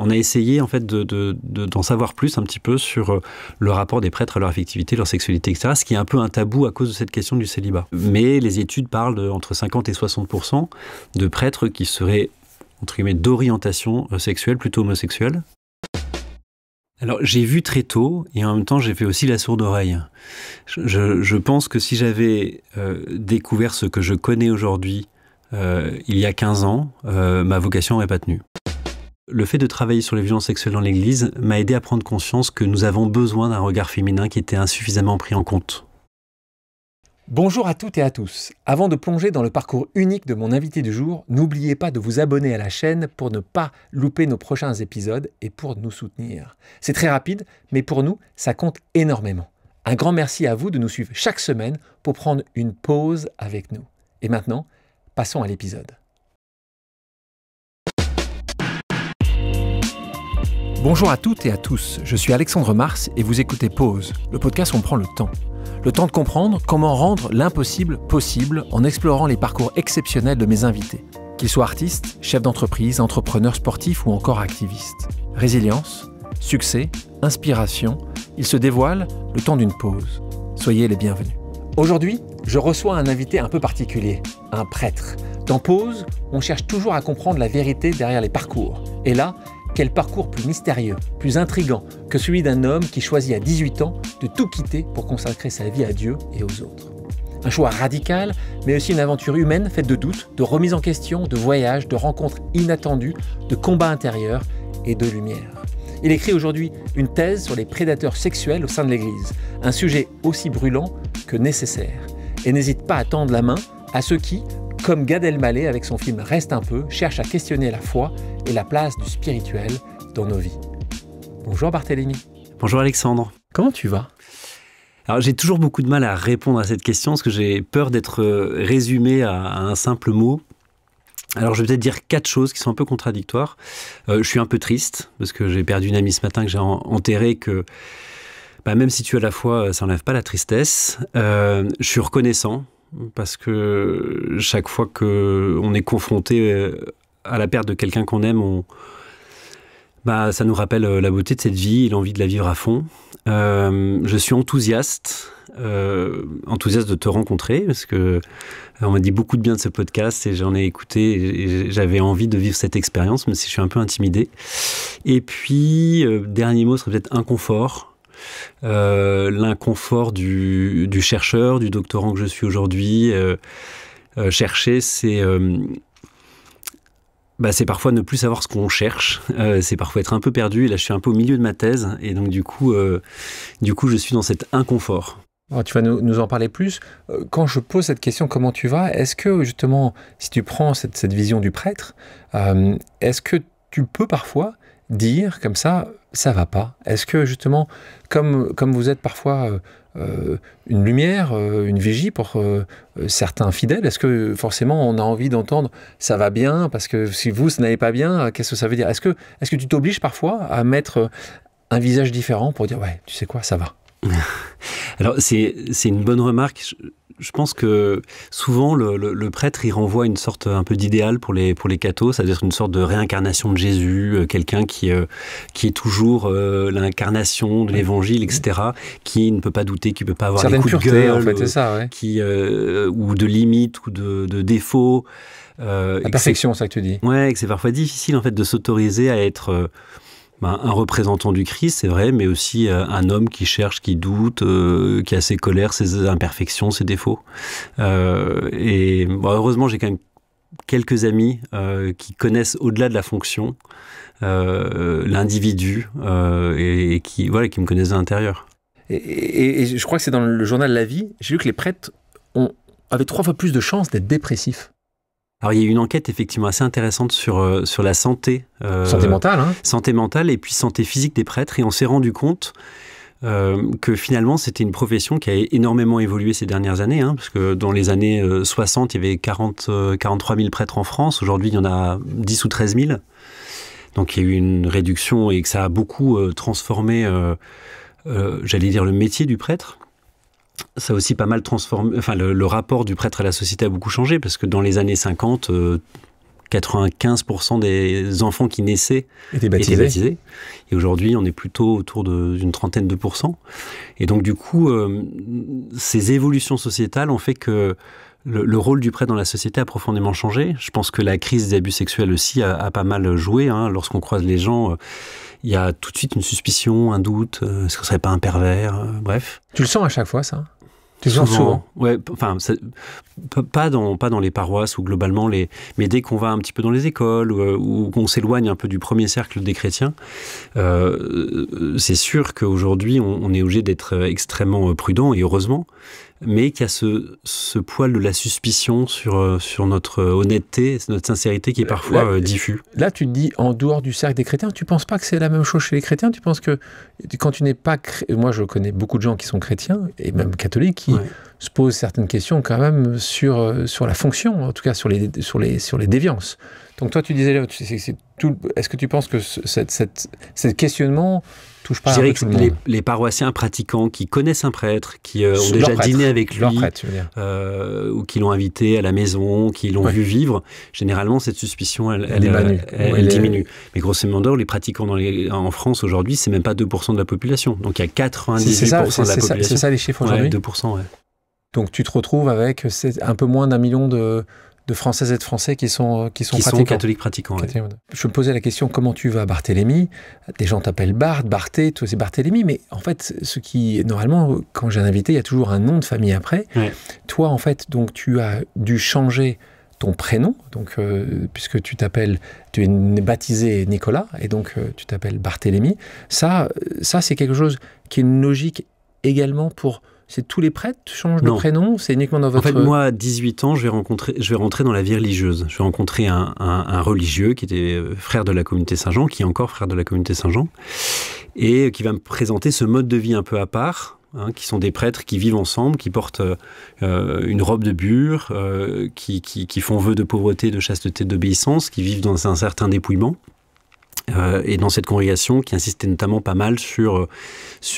on a essayé en fait d'en savoir plus un petit peu sur le rapport des prêtres à leur affectivité, leur sexualité, etc. Ce qui est un peu un tabou à cause de cette question du célibat. Mais les études parlent entre 50 et 60% de prêtres qui seraient, entre guillemets, d'orientation sexuelle, plutôt homosexuelle. Alors, j'ai vu très tôt, et en même temps, j'ai fait aussi la sourde oreille. Je pense que si j'avais découvert ce que je connais aujourd'hui, il y a 15 ans, ma vocation n'aurait pas tenu. Le fait de travailler sur les violences sexuelles dans l'Église m'a aidé à prendre conscience que nous avons besoin d'un regard féminin qui était insuffisamment pris en compte. Bonjour à toutes et à tous. Avant de plonger dans le parcours unique de mon invité du jour, n'oubliez pas de vous abonner à la chaîne pour ne pas louper nos prochains épisodes et pour nous soutenir. C'est très rapide, mais pour nous, ça compte énormément. Un grand merci à vous de nous suivre chaque semaine pour prendre une pause avec nous. Et maintenant, passons à l'épisode. Bonjour à toutes et à tous, je suis Alexandre Mars et vous écoutez Pause, le podcast où on prend le temps. Le temps de comprendre comment rendre l'impossible possible en explorant les parcours exceptionnels de mes invités. Qu'ils soient artistes, chefs d'entreprise, entrepreneurs sportifs ou encore activistes. Résilience, succès, inspiration, ils se dévoilent le temps d'une pause. Soyez les bienvenus. Aujourd'hui, je reçois un invité un peu particulier, un prêtre. Dans Pause, on cherche toujours à comprendre la vérité derrière les parcours. Et là, quel parcours plus mystérieux, plus intrigant que celui d'un homme qui choisit à 18 ans de tout quitter pour consacrer sa vie à Dieu et aux autres. Un choix radical, mais aussi une aventure humaine faite de doutes, de remises en question, de voyages, de rencontres inattendues, de combats intérieurs et de lumière. Il écrit aujourd'hui une thèse sur les prédateurs sexuels au sein de l'Église, un sujet aussi brûlant que nécessaire. Et n'hésite pas à tendre la main à ceux qui, comme Gad Elmaleh avec son film Reste un peu, cherche à questionner la foi et la place du spirituel dans nos vies. Bonjour Barthélémy. Bonjour Alexandre. Comment tu vas ? Alors j'ai toujours beaucoup de mal à répondre à cette question parce que j'ai peur d'être résumé à un simple mot. Alors je vais peut-être dire 4 choses qui sont un peu contradictoires. Je suis un peu triste parce que j'ai perdu une amie ce matin que j'ai enterrée, que même si tu as la foi, ça n'enlève pas la tristesse. Je suis reconnaissant parce que chaque fois qu'on est confronté à la perte de quelqu'un qu'on aime, ça nous rappelle la beauté de cette vie et l'envie de la vivre à fond. Je suis enthousiaste de te rencontrer parce que on m'a dit beaucoup de bien de ce podcast et j'en ai écouté et j'avais envie de vivre cette expérience, même si je suis un peu intimidé. Et puis, dernier mot serait peut-être inconfort. L'inconfort du chercheur, du doctorant que je suis aujourd'hui. Chercher, c'est parfois ne plus savoir ce qu'on cherche. C'est parfois être un peu perdu. Et là, je suis un peu au milieu de ma thèse. Et donc, du coup, je suis dans cet inconfort. Alors, tu vas nous en parler plus. Quand je pose cette question, comment tu vas ? Est-ce que, justement, si tu prends cette vision du prêtre, est-ce que tu peux parfois dire comme ça va pas ? Est-ce que justement, comme vous êtes parfois une lumière, une vigie pour certains fidèles, est-ce que forcément on a envie d'entendre ça va bien ? Parce que si vous, ça n'allait pas bien, qu'est-ce que ça veut dire ? Est-ce que tu t'obliges parfois à mettre un visage différent pour dire ouais, tu sais quoi, ça va ? Alors c'est une bonne remarque. Je pense que souvent le prêtre il renvoie une sorte un peu d'idéal pour les cathos, c'est-à-dire une sorte de réincarnation de Jésus, quelqu'un qui est toujours l'incarnation de l'évangile, etc., qui ne peut pas douter, qui ne peut pas avoir des coups de gueule, en fait, c'est ça, ouais. Ou de limites ou de défauts. La perfection, c'est ça que tu dis. Ouais, et que c'est parfois difficile en fait de s'autoriser à être un représentant du Christ, c'est vrai, mais aussi un homme qui cherche, qui doute, qui a ses colères, ses imperfections, ses défauts. Heureusement, j'ai quand même quelques amis qui connaissent au-delà de la fonction l'individu et qui me connaissent de l'intérieur. Et je crois que c'est dans le journal La Vie, j'ai vu que les prêtres avaient 3 fois plus de chances d'être dépressifs. Alors, il y a eu une enquête effectivement assez intéressante sur la santé. Santé mentale, hein. Santé mentale et puis santé physique des prêtres. Et on s'est rendu compte que finalement, c'était une profession qui a énormément évolué ces dernières années. Parce que dans les années 60, il y avait 43 000 prêtres en France. Aujourd'hui, il y en a 10 ou 13 000. Donc, il y a eu une réduction et que ça a beaucoup transformé, j'allais dire, le métier du prêtre. Ça a aussi pas mal transformé, le rapport du prêtre à la société a beaucoup changé parce que dans les années 50, 95% des enfants qui naissaient étaient baptisés. baptisés. Et aujourd'hui, on est plutôt autour d'une trentaine de pourcents. Et donc, du coup, ces évolutions sociétales ont fait que le rôle du prêtre dans la société a profondément changé. Je pense que la crise des abus sexuels aussi a pas mal joué. Lorsqu'on croise les gens, il y a tout de suite une suspicion, un doute. Est-ce que ce serait pas un pervers bref. Tu le sens à chaque fois, ça? Tu le sens souvent? Ouais, enfin, pas dans les paroisses où globalement, mais dès qu'on va un petit peu dans les écoles ou qu'on s'éloigne un peu du premier cercle des chrétiens, c'est sûr qu'aujourd'hui, on est obligé d'être extrêmement prudent, et heureusement, mais qu'il y a ce poil de la suspicion sur notre honnêteté, notre sincérité qui est parfois diffus. Là, tu te dis, en dehors du cercle des chrétiens, tu ne penses pas que c'est la même chose chez les chrétiens? Tu penses que quand tu n'es pas... Moi, je connais beaucoup de gens qui sont chrétiens, et même catholiques, qui se posent certaines questions quand même sur la fonction, en tout cas sur les déviances. Donc toi, tu disais, est-ce que tu penses que ce questionnement touche pas un peu tout le monde? Les paroissiens pratiquants qui connaissent un prêtre, qui ont déjà dîné avec lui, ou qui l'ont invité à la maison, qui l'ont vu vivre, généralement cette suspicion, elle diminue. Mais grosso modo, les pratiquants en France aujourd'hui, c'est même pas 2% de la population. Donc il y a 98% de la population. C'est ça les chiffres aujourd'hui? 2%, Donc tu te retrouves avec un peu moins d'1 million de Françaises et de Français qui sont catholiques pratiquants. Je me posais la question, comment tu vas, Barthélemy? Des gens t'appellent Barthé, toi c'est Barthélemy, mais en fait, normalement, quand j'ai un invité, il y a toujours un nom de famille après. Toi, en fait, donc tu as dû changer ton prénom, donc puisque tu es baptisé Nicolas, et donc tu t'appelles Barthélemy. Ça c'est quelque chose qui est une logique également pour... C'est tous les prêtres changent de prénom? C'est uniquement dans votre... En fait, moi, à 18 ans, je vais rentrer dans la vie religieuse. Je vais rencontrer un religieux qui était frère de la communauté Saint-Jean, qui est encore frère de la communauté Saint-Jean, et qui va me présenter ce mode de vie un peu à part, qui sont des prêtres qui vivent ensemble, qui portent une robe de bure, qui font vœu de pauvreté, de chasteté, d'obéissance, qui vivent dans un certain dépouillement. Et dans cette congrégation qui insistait notamment pas mal sur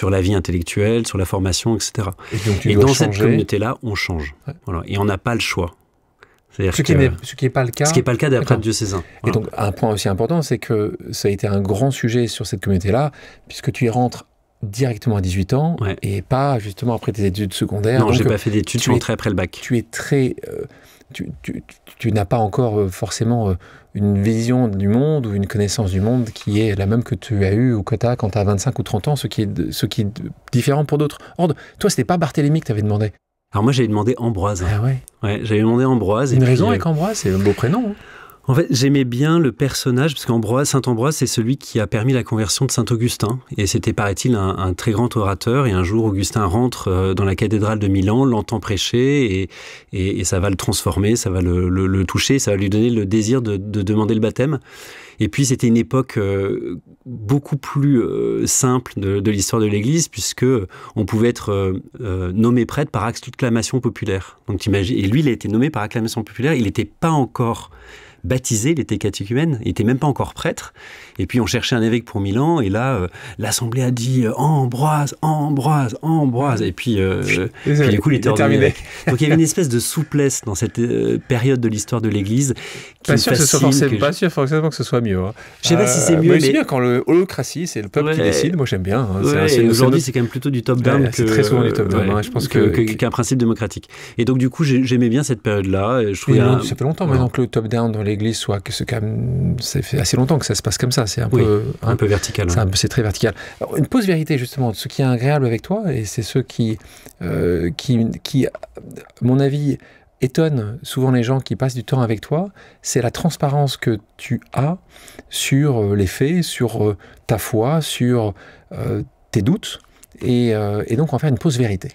la vie intellectuelle, sur la formation, etc. Et dans cette communauté-là, on change. Voilà. Et on n'a pas le choix. Ce qui n'est pas le cas. Ce qui n'est pas le cas des prêtres diocésains. Et donc, un point aussi important, c'est que ça a été un grand sujet sur cette communauté-là, puisque tu y rentres directement à 18 ans, et pas justement après tes études secondaires. Non, je n'ai pas fait d'études, je suis rentré après le bac. Tu es très... tu n'as pas encore forcément une vision du monde ou une connaissance du monde qui est la même que tu as eue ou que tu as quand tu as 25 ou 30 ans, ce qui est différent pour d'autres ordres. Toi, ce n'était pas Barthélemy que tu avais demandé. Alors moi, j'avais demandé Ambroise. Ah ouais? Ouais, j'avais demandé Ambroise. Une raison avec Ambroise, c'est un beau prénom. Hein. En fait, j'aimais bien le personnage, parce Saint Ambroise, c'est celui qui a permis la conversion de Saint Augustin. Et c'était, paraît-il, un très grand orateur. Et un jour, Augustin rentre dans la cathédrale de Milan, l'entend prêcher, et ça va le transformer, ça va le toucher, ça va lui donner le désir de demander le baptême. Et puis, c'était une époque beaucoup plus simple de l'histoire de l'Église, puisque on pouvait être nommé prêtre par acclamation populaire. Donc, t'imagines, et lui, il a été nommé par acclamation populaire. Il n'était pas encore baptisé, il était catéchumène, il n'était même pas encore prêtre. Et puis on cherchait un évêque pour Milan, et là, l'Assemblée a dit Ambroise, Ambroise, Ambroise. Et puis du coup, il était ordonné évêque. Donc il y avait une espèce de souplesse dans cette période de l'histoire de l'Église. Pas sûr forcément que ce soit mieux. Hein. Je ne sais pas si c'est mieux, mais... c'est bien quand holocratie, c'est le peuple qui décide. Moi, j'aime bien. Hein. Aujourd'hui, c'est quand même plutôt du top-down. C'est très souvent du top-down. Je pense qu'un principe démocratique. Et donc, du coup, j'aimais bien cette période-là. Ça fait longtemps maintenant que le top-down dans l'Église soit... Ça fait assez longtemps que ça se passe comme ça. C'est un peu vertical. C'est très vertical. Alors, une pause vérité, justement. Ce qui est agréable avec toi, et c'est ceux qui à mon avis, étonne souvent les gens qui passent du temps avec toi, c'est la transparence que tu as sur les faits, sur ta foi, sur tes doutes, et donc on va faire une pause vérité.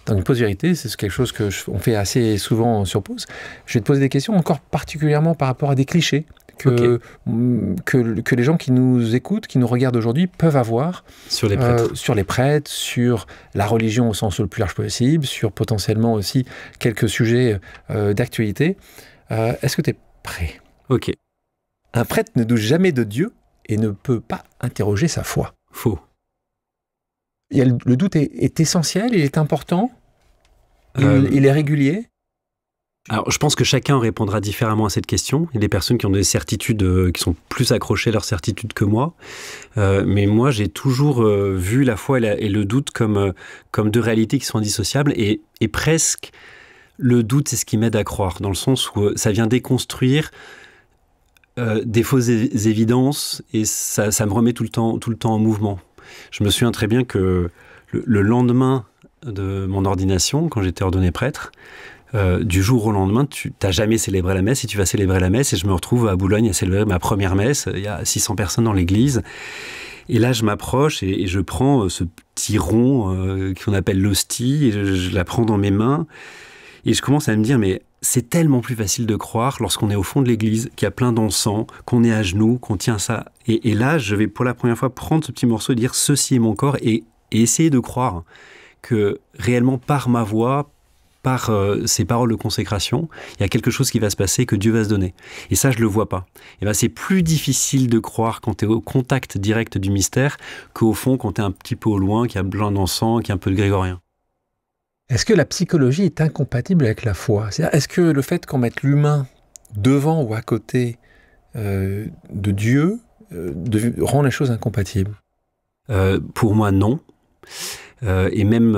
Dans une pause vérité, c'est quelque chose qu'on fait assez souvent sur pause. Je vais te poser des questions encore particulièrement par rapport à des clichés que les gens qui nous écoutent, qui nous regardent aujourd'hui, peuvent avoir sur les prêtres, sur la religion au sens le plus large possible, sur potentiellement aussi quelques sujets d'actualité. Est-ce que tu es prêt? Ok. Un prêtre ne doute jamais de Dieu et ne peut pas interroger sa foi. Faux. Le doute est essentiel, il est important, il est régulier. Alors, je pense que chacun répondra différemment à cette question. Il y a des personnes qui ont des certitudes, qui sont plus accrochées à leurs certitudes que moi. Mais moi, j'ai toujours vu la foi et le doute comme deux réalités qui sont indissociables. Et presque, le doute, c'est ce qui m'aide à croire, dans le sens où ça vient déconstruire des fausses évidences et ça me remet tout le temps en mouvement. Je me souviens très bien que le lendemain de mon ordination, quand j'étais ordonné prêtre, du jour au lendemain, tu n'as jamais célébré la messe et tu vas célébrer la messe. Et je me retrouve à Boulogne à célébrer ma première messe. Il y a 600 personnes dans l'église. Et là, je m'approche et je prends ce petit rond qu'on appelle l'hostie. Et je la prends dans mes mains. Et je commence à me dire, mais c'est tellement plus facile de croire lorsqu'on est au fond de l'église, qu'il y a plein d'encens, qu'on est à genoux, qu'on tient ça. Et là, je vais pour la première fois prendre ce petit morceau et dire, ceci est mon corps. Et essayer de croire que réellement par ma voix, par ces paroles de consécration, il y a quelque chose qui va se passer, que Dieu va se donner. Et ça, je le vois pas. Et ben, c'est plus difficile de croire quand tu es au contact direct du mystère qu'au fond, quand tu es un petit peu au loin, qu'il y a plein d'encens, qu'il y a un peu de grégorien. Est-ce que la psychologie est incompatible avec la foi? C'est-à-dire, est-ce que le fait qu'on mette l'humain devant ou à côté de Dieu rend les choses incompatibles? Pour moi, non. Et même,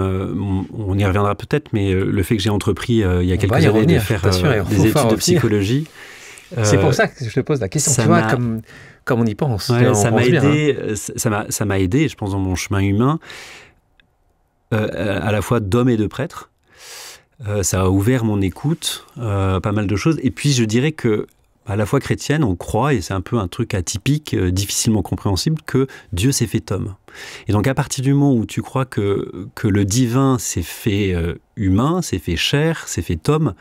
on y reviendra peut-être, mais le fait que j'ai entrepris il y a quelques années de faire des études de psychologie. C'est pour ça que je te pose la question, tu vois, comme on y pense. Ouais, ça m'a aidé, ça m'a aidé, je pense, dans mon chemin humain, à la fois d'homme et de prêtre. Ça a ouvert mon écoute, pas mal de choses. Et puis, je dirais que à la foi chrétienne, on croit, et c'est un peu un truc atypique, difficilement compréhensible, que Dieu s'est fait homme. Et donc, à partir du moment où tu crois que le divin s'est fait humain, s'est fait chair, s'est fait homme,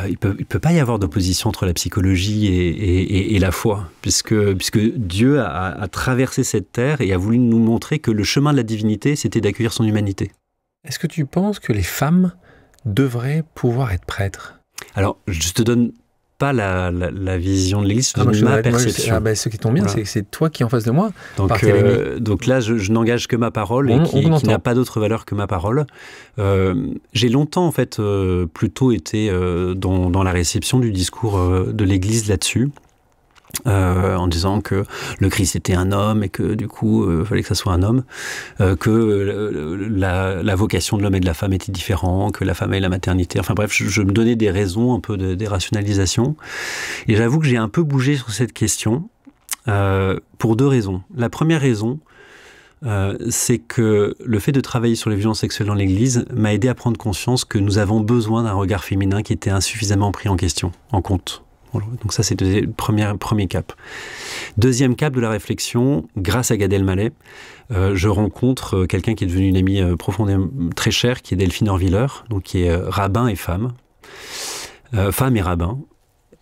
il peut pas y avoir d'opposition entre la psychologie et la foi, puisque Dieu a traversé cette terre et a voulu nous montrer que le chemin de la divinité, c'était d'accueillir son humanité. Est-ce que tu penses que les femmes devraient pouvoir être prêtres? Alors, je te donne pas la vision de l'Église, ma perception. Ce qui tombe bien, voilà. C'est toi qui es en face de moi. Donc là, je n'engage que ma parole et qui n'a pas d'autre valeur que ma parole. J'ai longtemps, en fait, plutôt été dans la réception du discours de l'Église là-dessus. En disant que le Christ était un homme et que du coup il fallait que ça soit un homme, que la vocation de l'homme et de la femme était différente, que la femme et la maternité, enfin bref, je me donnais des raisons, un peu des rationalisations, et j'avoue que j'ai un peu bougé sur cette question pour deux raisons. La première raison, c'est que le fait de travailler sur les violences sexuelles dans l'Église m'a aidé à prendre conscience que nous avons besoin d'un regard féminin qui était insuffisamment pris en compte. Donc ça, c'était le premier cap. Deuxième cap de la réflexion, grâce à Gad Elmaleh, je rencontre quelqu'un qui est devenu une amie profondément très chère, qui est Delphine Orviller, donc qui est rabbin et femme et rabbin.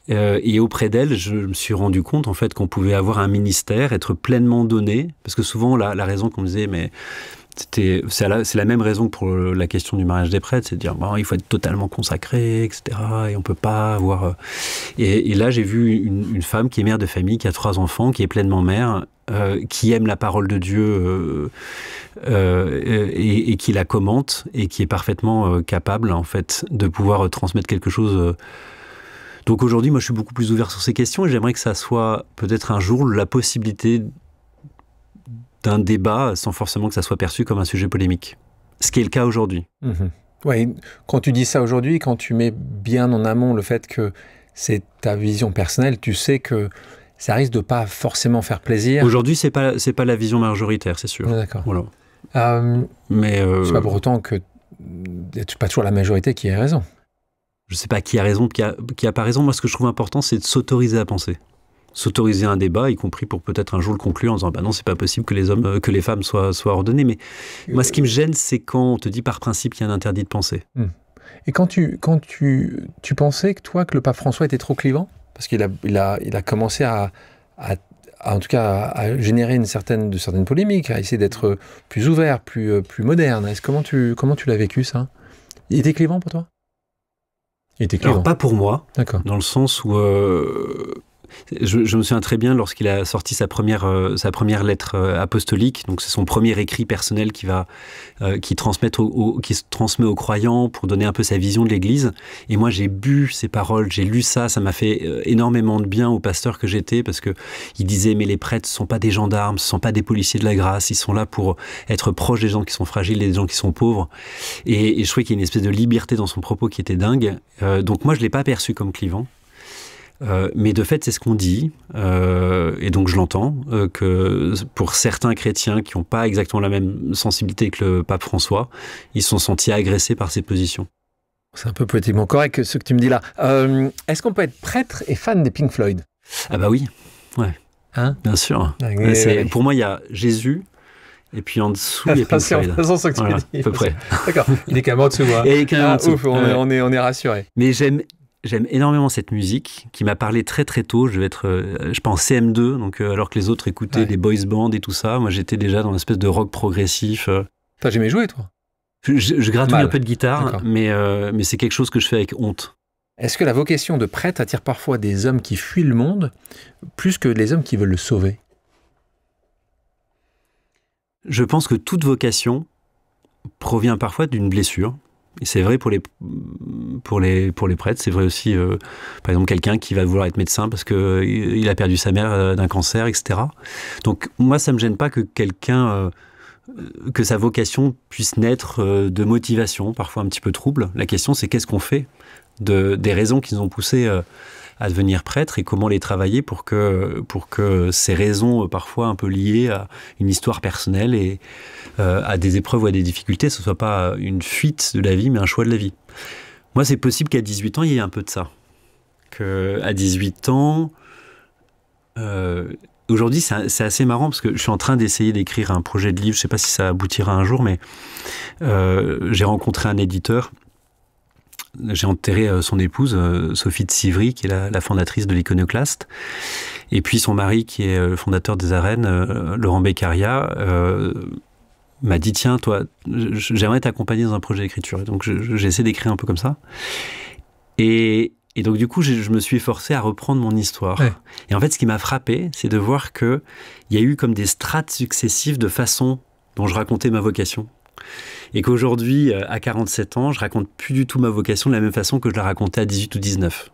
Et auprès d'elle, je me suis rendu compte en fait qu'on pouvait avoir un ministère, être pleinement donné, parce que souvent la raison qu'on me disait, mais c'est la même raison que pour la question du mariage des prêtres, c'est de dire bon, il faut être totalement consacré, etc. Et on peut pas avoir. Et là, j'ai vu une femme qui est mère de famille, qui a 3 enfants, qui est pleinement mère, qui aime la parole de Dieu et qui la commente et qui est parfaitement capable en fait de pouvoir transmettre quelque chose. Donc aujourd'hui, moi, je suis beaucoup plus ouvert sur ces questions et j'aimerais que ça soit peut-être un jour la possibilité d'un débat sans forcément que ça soit perçu comme un sujet polémique. Ce qui est le cas aujourd'hui. Mmh. Oui, quand tu dis ça aujourd'hui, quand tu mets bien en amont le fait que c'est ta vision personnelle, tu sais que ça risque de pas forcément faire plaisir. Aujourd'hui, c'est pas la vision majoritaire, c'est sûr. Ah, d'accord. Voilà. Mais c'est pas pour autant que c'est pas toujours la majorité qui a raison. Je sais pas qui a raison, qui a pas raison. Moi, ce que je trouve important, c'est de s'autoriser à penser. S'autoriser un débat, y compris pour peut-être un jour le conclure en disant bah non, c'est pas possible que les femmes soient ordonnées. Mais moi, ce qui me gêne, c'est quand on te dit par principe qu'il y a un interdit de penser. Et quand tu pensais que le pape François était trop clivant, parce qu'il a commencé en tout cas à générer de certaines polémiques, à essayer d'être plus ouvert, plus moderne. Comment tu l'as vécu ça? Il était clivant pour toi? Il était clivant. Alors pas pour moi. D'accord. Dans le sens où Je me souviens très bien lorsqu'il a sorti sa première lettre apostolique. Donc c'est son premier écrit personnel qui se transmet aux croyants pour donner un peu sa vision de l'Église. Et moi j'ai bu ces paroles, j'ai lu ça m'a fait énormément de bien au pasteur que j'étais, parce que il disait mais les prêtres ne sont pas des gendarmes, ce ne sont pas des policiers de la grâce, ils sont là pour être proches des gens qui sont fragiles et des gens qui sont pauvres. Et je trouvais qu'il y a une espèce de liberté dans son propos qui était dingue. Donc moi je l'ai pas perçu comme clivant. Mais de fait, c'est ce qu'on dit, et donc je l'entends, que pour certains chrétiens qui n'ont pas exactement la même sensibilité que le pape François, ils se sont sentis agressés par ces positions. C'est un peu politiquement correct ce que tu me dis là. Est-ce qu'on peut être prêtre et fan des Pink Floyd? Ah bah oui, ouais, hein, bien sûr. Oui. Pour moi, il y a Jésus, et puis en dessous, il y a Pink Floyd. C'est ce que tu voilà, dis. à peu près. D'accord, il est quand même en dessous. Hein. Il est quand même en dessous. Ouf, on est rassurés. Mais J'aime énormément cette musique qui m'a parlé très très tôt. Je devais être, je pense, en CM2, donc alors que les autres écoutaient des boys bands et tout ça, moi j'étais déjà dans une espèce de rock progressif. T'as jamais joué, toi? Je gratouille un peu de guitare, mais c'est quelque chose que je fais avec honte. Est-ce que la vocation de prêtre attire parfois des hommes qui fuient le monde plus que les hommes qui veulent le sauver? Je pense que toute vocation provient parfois d'une blessure. Et c'est vrai pour les prêtres, c'est vrai aussi, par exemple, quelqu'un qui va vouloir être médecin parce qu'il a perdu sa mère d'un cancer, etc. Donc moi, ça ne me gêne pas que que sa vocation puisse naître de motivation, parfois un petit peu trouble. La question, c'est qu'est-ce qu'on fait des raisons qui nous ont poussés à devenir prêtre et comment les travailler pour que ces raisons, parfois un peu liées à une histoire personnelle et à des épreuves ou à des difficultés, ce ne soit pas une fuite de la vie, mais un choix de la vie. Moi, c'est possible qu'à 18 ans, il y ait un peu de ça. Qu'à 18 ans, aujourd'hui, c'est assez marrant parce que je suis en train d'essayer d'écrire un projet de livre. Je ne sais pas si ça aboutira un jour, mais j'ai rencontré un éditeur. J'ai enterré son épouse, Sophie de Sivry, qui est la fondatrice de l'Iconoclaste. Et puis son mari, qui est le fondateur des Arènes, Laurent Beccaria, m'a dit « Tiens, toi, j'aimerais t'accompagner dans un projet d'écriture. » Et donc j'ai essayé d'écrire un peu comme ça. Et donc du coup, je me suis forcé à reprendre mon histoire. Ouais. Et en fait, ce qui m'a frappé, c'est de voir qu'il y a eu comme des strates successives de façon dont je racontais ma vocation. Et qu'aujourd'hui, à 47 ans, je raconte plus du tout ma vocation de la même façon que je la racontais à 18 ou 19.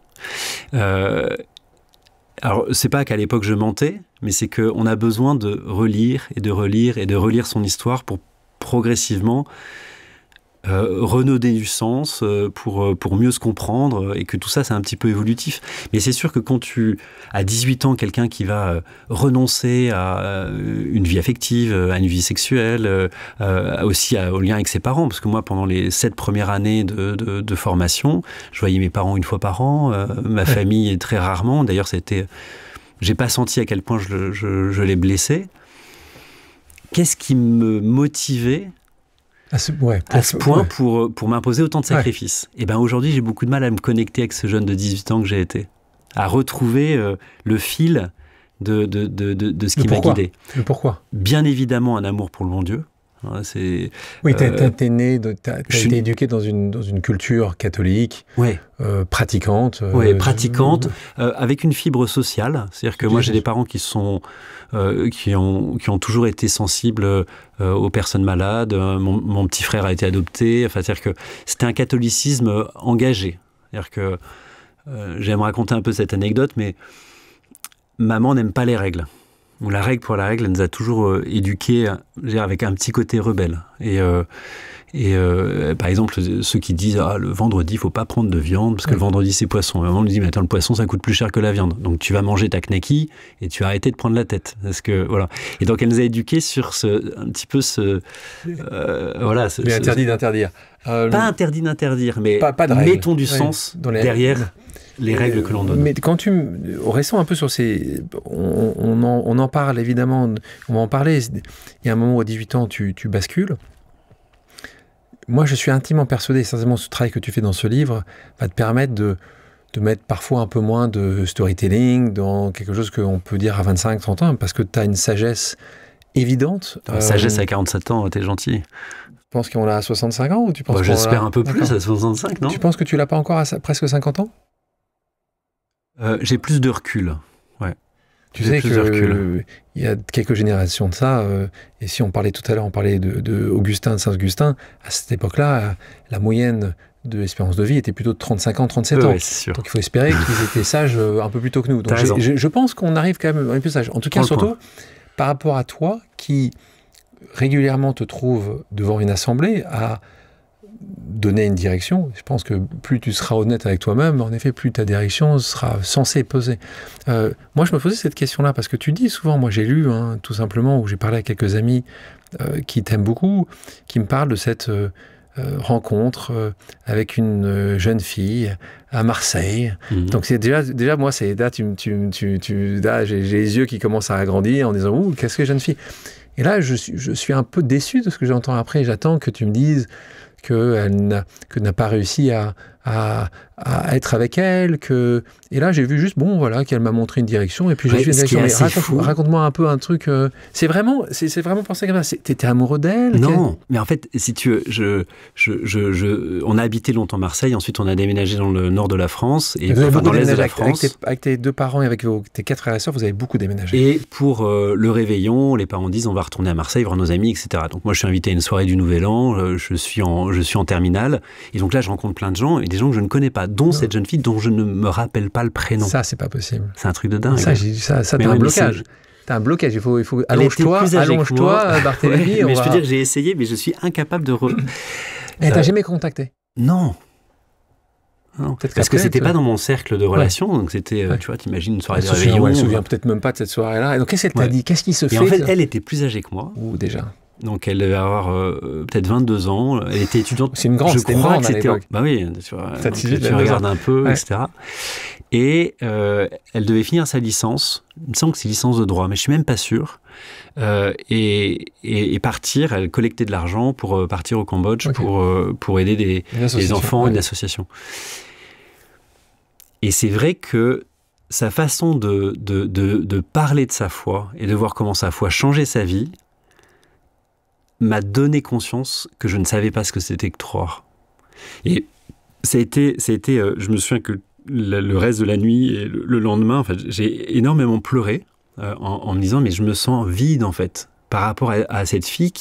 Alors, c'est pas qu'à l'époque je mentais, mais c'est qu'on a besoin de relire et de relire et de relire son histoire pour progressivement renauder du sens, pour mieux se comprendre, et que tout ça, c'est un petit peu évolutif. Mais c'est sûr que quand à 18 ans, quelqu'un qui va renoncer à une vie affective, à une vie sexuelle, aussi au lien avec ses parents, parce que moi, pendant les 7 premières années de formation, je voyais mes parents une fois par an, ma famille très rarement. D'ailleurs, j'ai pas senti à quel point je les blessais. Qu'est-ce qui me motivait à ce point pour m'imposer autant de sacrifices? Et ben aujourd'hui, j'ai beaucoup de mal à me connecter avec ce jeune de 18 ans que j'ai été, à retrouver le fil de ce qui m'a guidé. Le pourquoi? Bien évidemment, un amour pour le bon Dieu. Oui, t'as été éduqué dans une culture catholique, pratiquante. Avec une fibre sociale. C'est-à-dire que moi, j'ai des parents qui ont toujours été sensibles aux personnes malades. Mon petit frère a été adopté. Enfin, c'est-à-dire que c'était un catholicisme engagé. C'est-à-dire que j'aime raconter un peu cette anecdote, mais maman n'aime pas les règles. Où la règle pour la règle, elle nous a toujours éduqués avec un petit côté rebelle. Et par exemple, ceux qui disent le vendredi, il ne faut pas prendre de viande parce que le vendredi, c'est poisson. Et maman lui dit, mais attends, le poisson, ça coûte plus cher que la viande. Donc tu vas manger ta knacky et tu vas arrêter de prendre la tête. Parce que, voilà. Et donc elle nous a éduqués sur un petit peu mais interdit d'interdire. Pas interdit d'interdire, mais mettons du sens derrière les règles que l'on donne. Mais quand restons un peu sur ces... On en parle évidemment, on va en parler. Il y a un moment où à 18 ans, tu bascules. Moi, je suis intimement persuadé, certainement ce travail que tu fais dans ce livre va te permettre de mettre parfois un peu moins de storytelling dans quelque chose qu'on peut dire à 25, 30 ans, parce que tu as une sagesse évidente. Sagesse à 47 ans, t'es gentil. Tu penses qu'on l'a à 65 ans ou tu penses j'espère un peu plus à 65, non? Tu penses que tu l'as pas encore à presque 50 ans? J'ai plus de recul. Tu sais que il y a quelques générations de ça, et si on parlait tout à l'heure, on parlait de Augustin, de Saint-Augustin, à cette époque-là, la moyenne de l'espérance de vie était plutôt de 35 ans, 37 ans. Ouais, c'est sûr. Donc il faut espérer qu'ils étaient sages un peu plus tôt que nous. Donc je pense qu'on arrive quand même un peu sage. En tout cas, surtout, par rapport à toi, qui régulièrement te trouve devant une assemblée à donner une direction. Je pense que plus tu seras honnête avec toi-même, en effet, plus ta direction sera censée peser. Moi, je me posais cette question-là, parce que tu dis souvent, moi j'ai lu, tout simplement, où j'ai parlé à quelques amis qui t'aiment beaucoup, qui me parlent de cette rencontre avec une jeune fille à Marseille. Donc c'est déjà moi, c'est là, là, j'ai les yeux qui commencent à agrandir en disant, ouh, qu'est-ce que jeune fille. Et là, je suis un peu déçu de ce que j'entends après. J'attends que tu me dises qu'elle n'a pas réussi à être avec elle. Et là, j'ai vu juste, qu'elle m'a montré une direction. Et puis j'ai vu une direction. Raconte-moi un peu un truc. C'est vraiment pensé comme ça. T'étais amoureux d'elle? Non, mais en fait, si tu veux, on a habité longtemps Marseille. Ensuite, on a déménagé dans le nord de la France et dans l'est de la France. Avec tes deux parents et avec tes 4 frères et sœurs, vous avez beaucoup déménagé. Et pour le réveillon, les parents disent on va retourner à Marseille voir nos amis, etc. Donc moi, je suis invité à une soirée du Nouvel An. Je suis en terminale. Et donc là, je rencontre plein de gens, et des gens que je ne connais pas, dont cette jeune fille dont je ne me rappelle pas le prénom. Ça, c'est pas possible. C'est un truc de dingue. Ça t'as un blocage. T'as un blocage. Il faut allonge-toi, Barthélémy. Mais je veux dire, j'ai essayé, mais je suis incapable de. Et t'as jamais contacté? Non. Parce que c'était pas dans mon cercle de relations, donc c'était, tu vois, t'imagines une soirée de réveillon. Elle se souvient peut-être même pas de cette soirée-là. Et donc qu'est-ce qu'elle t'a dit? Qu'est-ce qui se fait? Et en fait, elle était plus âgée que moi. Ou déjà. Donc elle devait avoir peut-être 22 ans. Elle était étudiante. C'est une grande. Je crois que c'était. Bah oui, tu regardes un peu, etc. Et elle devait finir sa licence. Il me semble que c'est licence de droit, mais je suis même pas sûr. Et partir. Elle collectait de l'argent pour partir au Cambodge pour aider des enfants, une association. Et c'est vrai que sa façon de parler de sa foi et de voir comment sa foi changeait sa vie m'a donné conscience que je ne savais pas ce que c'était que croire. Et ça a été je me souviens que le reste de la nuit et le lendemain, en fait, j'ai énormément pleuré en me disant mais je me sens vide en fait par rapport à cette fille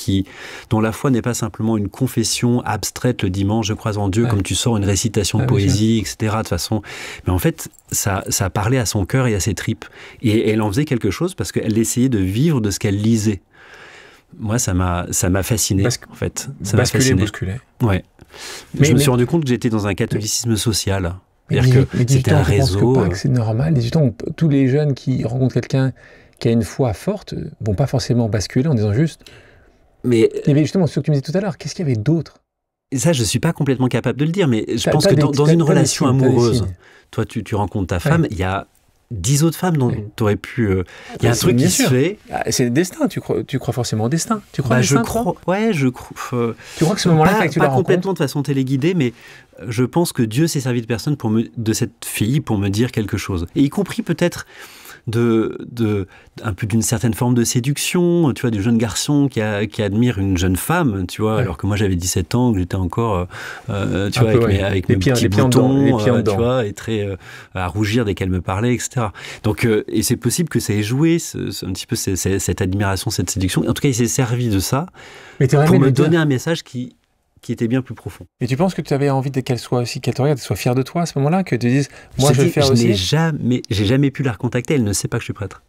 dont la foi n'est pas simplement une confession abstraite le dimanche, je crois en Dieu, comme tu sors une récitation de poésie, etc. de façon. Mais en fait, ça parlait à son cœur et à ses tripes. Et elle en faisait quelque chose parce qu'elle essayait de vivre de ce qu'elle lisait. Moi, ça m'a fasciné, en fait. Ça m'a fasciné. Bousculé. Ouais. Je me suis rendu compte que j'étais dans un catholicisme social. C'est-à-dire que c'était un réseau. Je pense que c'est normal. Dis-donc, tous les jeunes qui rencontrent quelqu'un qui a une foi forte vont pas forcément basculer en disant juste. Mais justement, ce que tu me disais tout à l'heure, qu'est-ce qu'il y avait d'autre? Et ça, je suis pas complètement capable de le dire, mais je pense que dans une relation amoureuse, toi, tu rencontres ta femme, il y a 10 autres femmes dont tu aurais pu... Il y a un truc qui se fait... C'est le destin, tu crois forcément au destin. Tu crois au destin, je crois... Tu crois que ce moment-là, pas complètement de façon téléguidée, mais je pense que Dieu s'est servi de personne de cette fille pour me dire quelque chose. Et y compris peut-être un peu d'une certaine forme de séduction, tu vois, du jeune garçon qui admire une jeune femme, tu vois, alors que moi j'avais 17 ans, que j'étais encore, tu vois, avec mes petits boutons, tu vois, et très à rougir dès qu'elle me parlait, etc. Donc, et c'est possible que ça ait joué un petit peu cette admiration, cette séduction. En tout cas, il s'est servi de ça pour me donner un message qui était bien plus profond. Et tu penses que tu avais envie qu'elle soit aussi, qu'elle te regarde, qu'elle soit fière de toi à ce moment-là, que tu dises, moi je vais le faire aussi? J'ai jamais pu la recontacter, elle ne sait pas que je suis prêtre.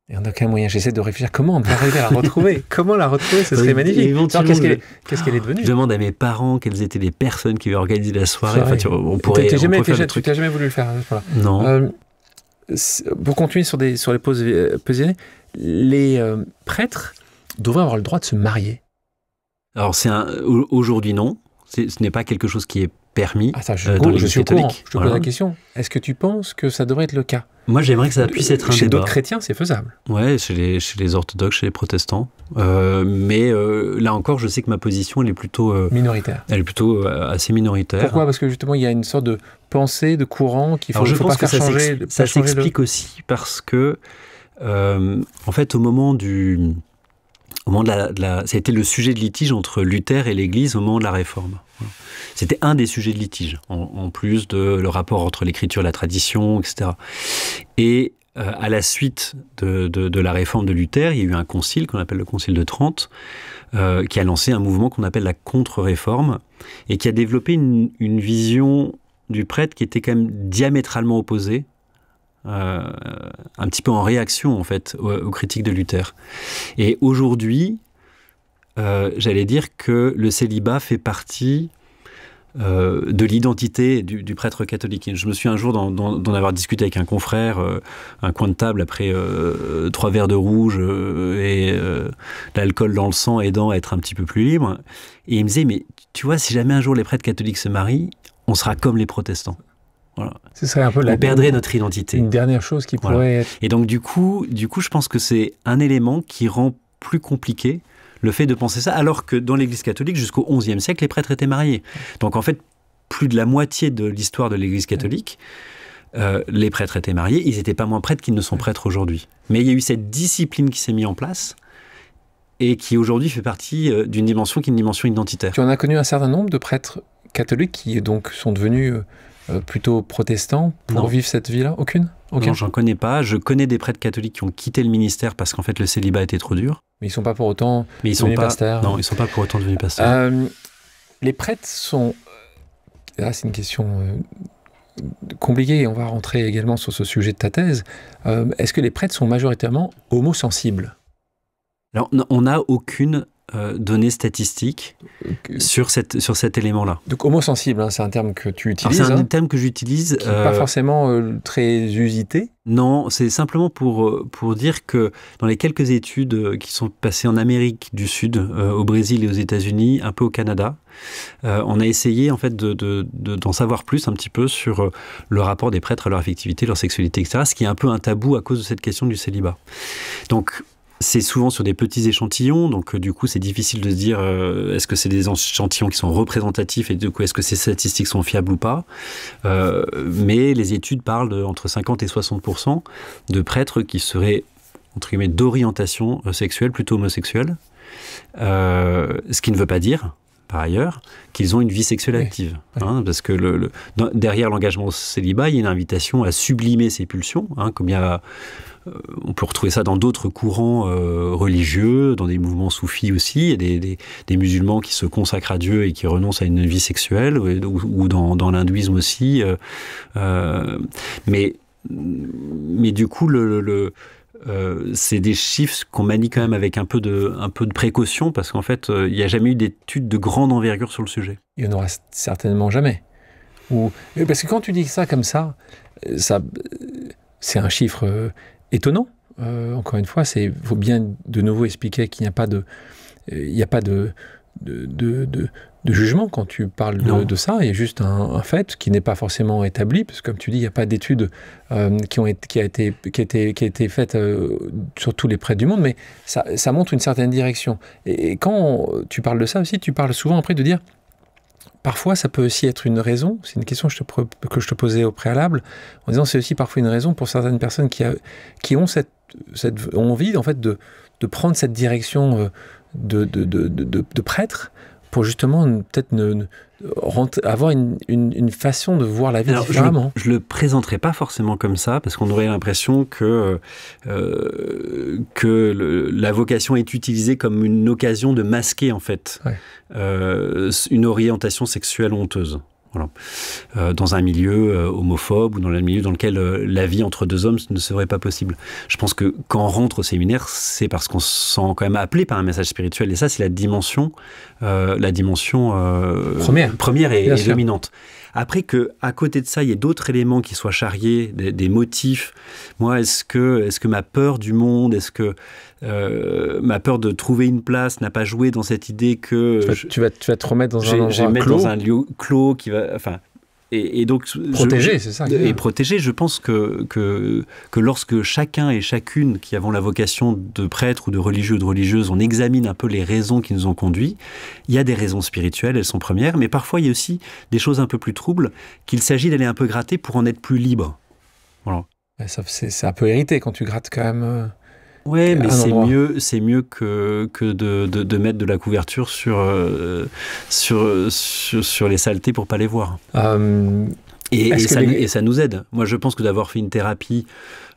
Et en aucun moyen, j'essaie de réfléchir comment on peut arriver à la retrouver. Comment la retrouver, ce serait magnifique. Qu'est-ce qu'elle est devenue? Je demande à mes parents quelles étaient les personnes qui avaient organisé la soirée. Enfin, on pourrait. Tu n'as jamais voulu le faire? Voilà. Non. Pour continuer sur les pauses pesées, les prêtres devraient avoir le droit de se marier. Alors, aujourd'hui, non. Ce n'est pas quelque chose qui est permis dans je suis au courant. Je te pose la Voilà. question. Est-ce que tu penses que ça devrait être le cas? Moi, j'aimerais que ça puisse être un débat. Chez d'autres chrétiens, c'est faisable. Ouais, chez les orthodoxes, chez les protestants. Mais là encore, je sais que ma position, elle est plutôt... minoritaire. Elle est plutôt assez minoritaire. Pourquoi? Parce que justement, il y a une sorte de pensée, de courant qu'il faut pas faire changer. Ça s'explique aussi parce que, en fait, au moment de ça a été le sujet de litige entre Luther et l'Église au moment de la Réforme. C'était un des sujets de litige, en plus de le rapport entre l'écriture et la tradition, etc. Et à la suite de la réforme de Luther, il y a eu un concile qu'on appelle le concile de Trente, qui a lancé un mouvement qu'on appelle la contre-réforme, et qui a développé une vision du prêtre qui était quand même diamétralement opposée, un petit peu en réaction en fait aux critiques de Luther. Et aujourd'hui, j'allais dire que le célibat fait partie de l'identité du prêtre catholique. Et je me suis un jour d'en avoir discuté avec un confrère, un coin de table après 3 verres de rouge et l'alcool dans le sang aidant à être un petit peu plus libre. Et il me disait, mais tu vois, si jamais un jour les prêtres catholiques se marient, on sera comme les protestants. Voilà. Ce serait un peu on perdrait notre identité. Une dernière chose qui pourrait être... Et donc du coup, je pense que c'est un élément qui rend plus compliqué le fait de penser ça, alors que dans l'Église catholique, jusqu'au XIe siècle, les prêtres étaient mariés. Donc en fait, plus de la moitié de l'histoire de l'Église catholique, les prêtres étaient mariés. Ils n'étaient pas moins prêtres qu'ils ne sont prêtres aujourd'hui. Mais il y a eu cette discipline qui s'est mise en place et qui aujourd'hui fait partie d'une dimension qui est une dimension identitaire. Tu en as connu un certain nombre de prêtres catholiques qui donc sont devenus plutôt protestants pour vivre cette vie-là? Aucune? Non, j'en connais pas. Je connais des prêtres catholiques qui ont quitté le ministère parce qu'en fait le célibat était trop dur. Mais ils ne sont pas pour autant devenus pasteurs. Non, ils ne sont pas pour autant devenus pasteurs. Les prêtres sont... Là, c'est une question compliquée et on va rentrer également sur ce sujet de ta thèse. Est-ce que les prêtres sont majoritairement homosensibles? Alors, on n'a aucune données statistiques sur cet élément-là. Donc homosensible, hein, c'est un terme que tu utilises. C'est un terme que j'utilise. Qui n'est pas forcément très usité. Non, c'est simplement pour dire que dans les quelques études qui sont passées en Amérique du Sud, au Brésil et aux États-Unis, un peu au Canada, on a essayé en fait d'en savoir plus un petit peu sur le rapport des prêtres à leur affectivité, leur sexualité, etc. Ce qui est un peu un tabou à cause de cette question du célibat. Donc c'est souvent sur des petits échantillons, donc du coup c'est difficile de se dire est-ce que c'est des échantillons qui sont représentatifs et du coup est-ce que ces statistiques sont fiables ou pas, mais les études parlent entre 50 et 60% de prêtres qui seraient entre guillemets d'orientation sexuelle, plutôt homosexuelle, ce qui ne veut pas dire par ailleurs, qu'ils ont une vie sexuelle active. Hein, parce que derrière l'engagement au célibat, il y a une invitation à sublimer ses pulsions, hein, comme il y a... on peut retrouver ça dans d'autres courants religieux, dans des mouvements soufis aussi. Il y a des musulmans qui se consacrent à Dieu et qui renoncent à une vie sexuelle, ou dans l'hindouisme aussi. Mais du coup, c'est des chiffres qu'on manie quand même avec un peu de précaution, parce qu'en fait, il n'y a jamais eu d'études de grande envergure sur le sujet. Il n'y en aura certainement jamais. Parce que quand tu dis ça comme ça c'est un chiffre étonnant. Encore une fois, il faut bien de nouveau expliquer qu'il n'y a pas de jugement quand tu parles de ça. Il y a juste un fait qui n'est pas forcément établi, parce que comme tu dis, il n'y a pas d'études qui a été faite sur tous les prêtres du monde, mais ça montre une certaine direction. Et quand tu parles de ça aussi, tu parles souvent après de dire, parfois ça peut aussi être une raison, c'est une question que je te posais au préalable, en disant c'est aussi parfois une raison pour certaines personnes qui ont cette envie en fait de prendre cette direction de prêtre, pour justement peut-être avoir une façon de voir la vie différemment. Je le présenterai pas forcément comme ça, parce qu'on aurait l'impression que la vocation est utilisée comme une occasion de masquer en fait une orientation sexuelle honteuse. Voilà. Dans un milieu homophobe ou dans un milieu dans lequel la vie entre deux hommes ne serait pas possible. Je pense que quand on rentre au séminaire, c'est parce qu'on se sent quand même appelé par un message spirituel. Et ça, c'est la dimension première et dominante. Après qu'à côté de ça, il y ait d'autres éléments qui soient charriés, des motifs. Moi, est-ce que ma peur du monde, est-ce que ma peur de trouver une place n'a pas joué dans cette idée que... Tu vas te remettre dans un endroit clos. Dans un lieu clos qui va... Enfin, et donc... Protéger, c'est ça. Et protéger, je pense que lorsque chacun et chacune qui avons la vocation de prêtre ou de religieux ou de religieuse, on examine un peu les raisons qui nous ont conduits, il y a des raisons spirituelles, elles sont premières, mais parfois il y a aussi des choses un peu plus troubles qu'il s'agit d'aller un peu gratter pour en être plus libre. Voilà. C'est un peu hérité quand tu grattes quand même... Oui, mais c'est mieux que de mettre de la couverture sur les saletés pour pas les voir. Et ça nous aide. Moi, je pense que d'avoir fait une thérapie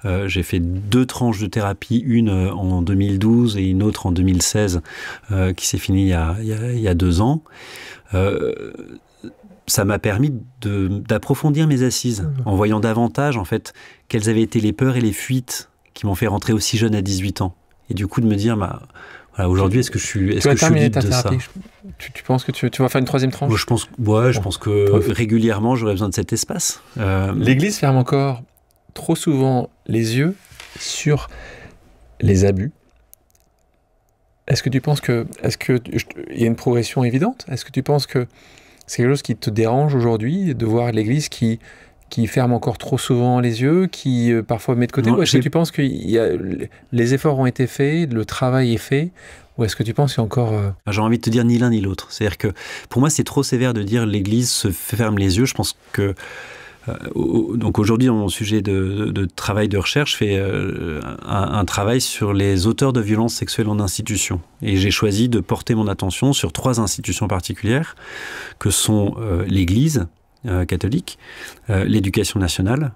J'ai fait 2 tranches de thérapie, une en 2012 et une autre en 2016, qui s'est finie il y a 2 ans. Ça m'a permis d'approfondir mes assises, en voyant davantage, en fait, quelles avaient été les peurs et les fuites qui m'ont fait rentrer aussi jeune à 18 ans. Et du coup, de me dire, voilà, aujourd'hui, est-ce que je suis libre de ça? Tu penses que tu vas faire une 3e tranche? Je pense que régulièrement, j'aurais besoin de cet espace. L'Église ferme encore trop souvent les yeux sur les abus. Est-ce que tu penses qu'il y a une progression évidente? Est-ce que tu penses que c'est quelque chose qui te dérange aujourd'hui, de voir l'Église qui ferme encore trop souvent les yeux, qui parfois met de côté? Ou est-ce que tu penses que les efforts ont été faits, le travail est fait? Ou est-ce que tu penses qu'il y a encore... J'ai envie de te dire ni l'un ni l'autre. C'est-à-dire que pour moi, c'est trop sévère de dire l'Église se ferme les yeux. Je pense que... donc aujourd'hui, dans mon sujet de travail de recherche, je fais un travail sur les auteurs de violences sexuelles en institution. Et j'ai choisi de porter mon attention sur 3 institutions particulières, que sont l'Église catholique, l'éducation nationale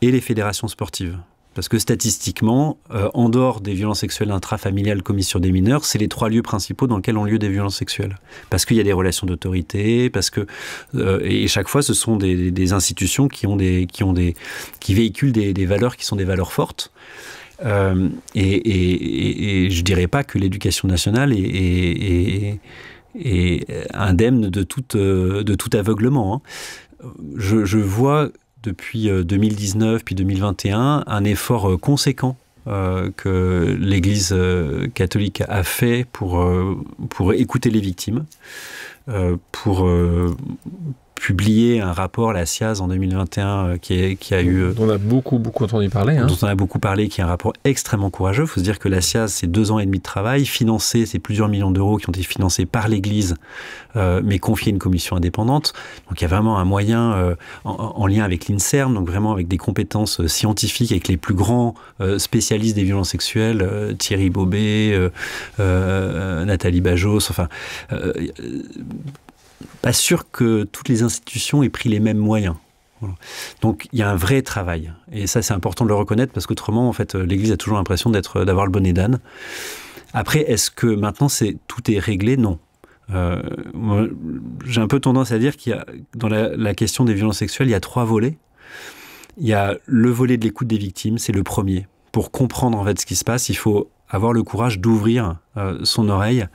et les fédérations sportives. Parce que statistiquement, en dehors des violences sexuelles intrafamiliales commises sur des mineurs, c'est les 3 lieux principaux dans lesquels ont lieu des violences sexuelles. Parce qu'il y a des relations d'autorité, et chaque fois, ce sont des institutions qui véhiculent des valeurs qui sont des valeurs fortes. Et je dirais pas que l'éducation nationale est indemne de tout aveuglement. Je vois depuis 2019 puis 2021 un effort conséquent que l'Église catholique a fait pour écouter les victimes, pour publié un rapport, la SIAZ, en 2021, qui a eu... Dont on a beaucoup entendu parler. Dont on a beaucoup parlé, qui est un rapport extrêmement courageux. Il faut se dire que la SIAZ, c'est 2 ans et demi de travail, financé, c'est plusieurs millions d'euros qui ont été financés par l'Église, mais confiés à une commission indépendante. Donc il y a vraiment un moyen, en lien avec l'INSERM, donc vraiment avec des compétences scientifiques, avec les plus grands spécialistes des violences sexuelles, Thierry Bobet, Nathalie Bajos, enfin... pas sûr que toutes les institutions aient pris les mêmes moyens. Voilà. Donc il y a un vrai travail. Et ça, c'est important de le reconnaître parce qu'autrement, en fait, l'Église a toujours l'impression d'avoir le bonnet d'âne. Après, est-ce que maintenant tout est réglé? Non. Moi, j'ai un peu tendance à dire qu'il y a, dans la question des violences sexuelles, il y a 3 volets. Il y a le volet de l'écoute des victimes, c'est le premier. Pour comprendre en fait ce qui se passe, il faut avoir le courage d'ouvrir son oreille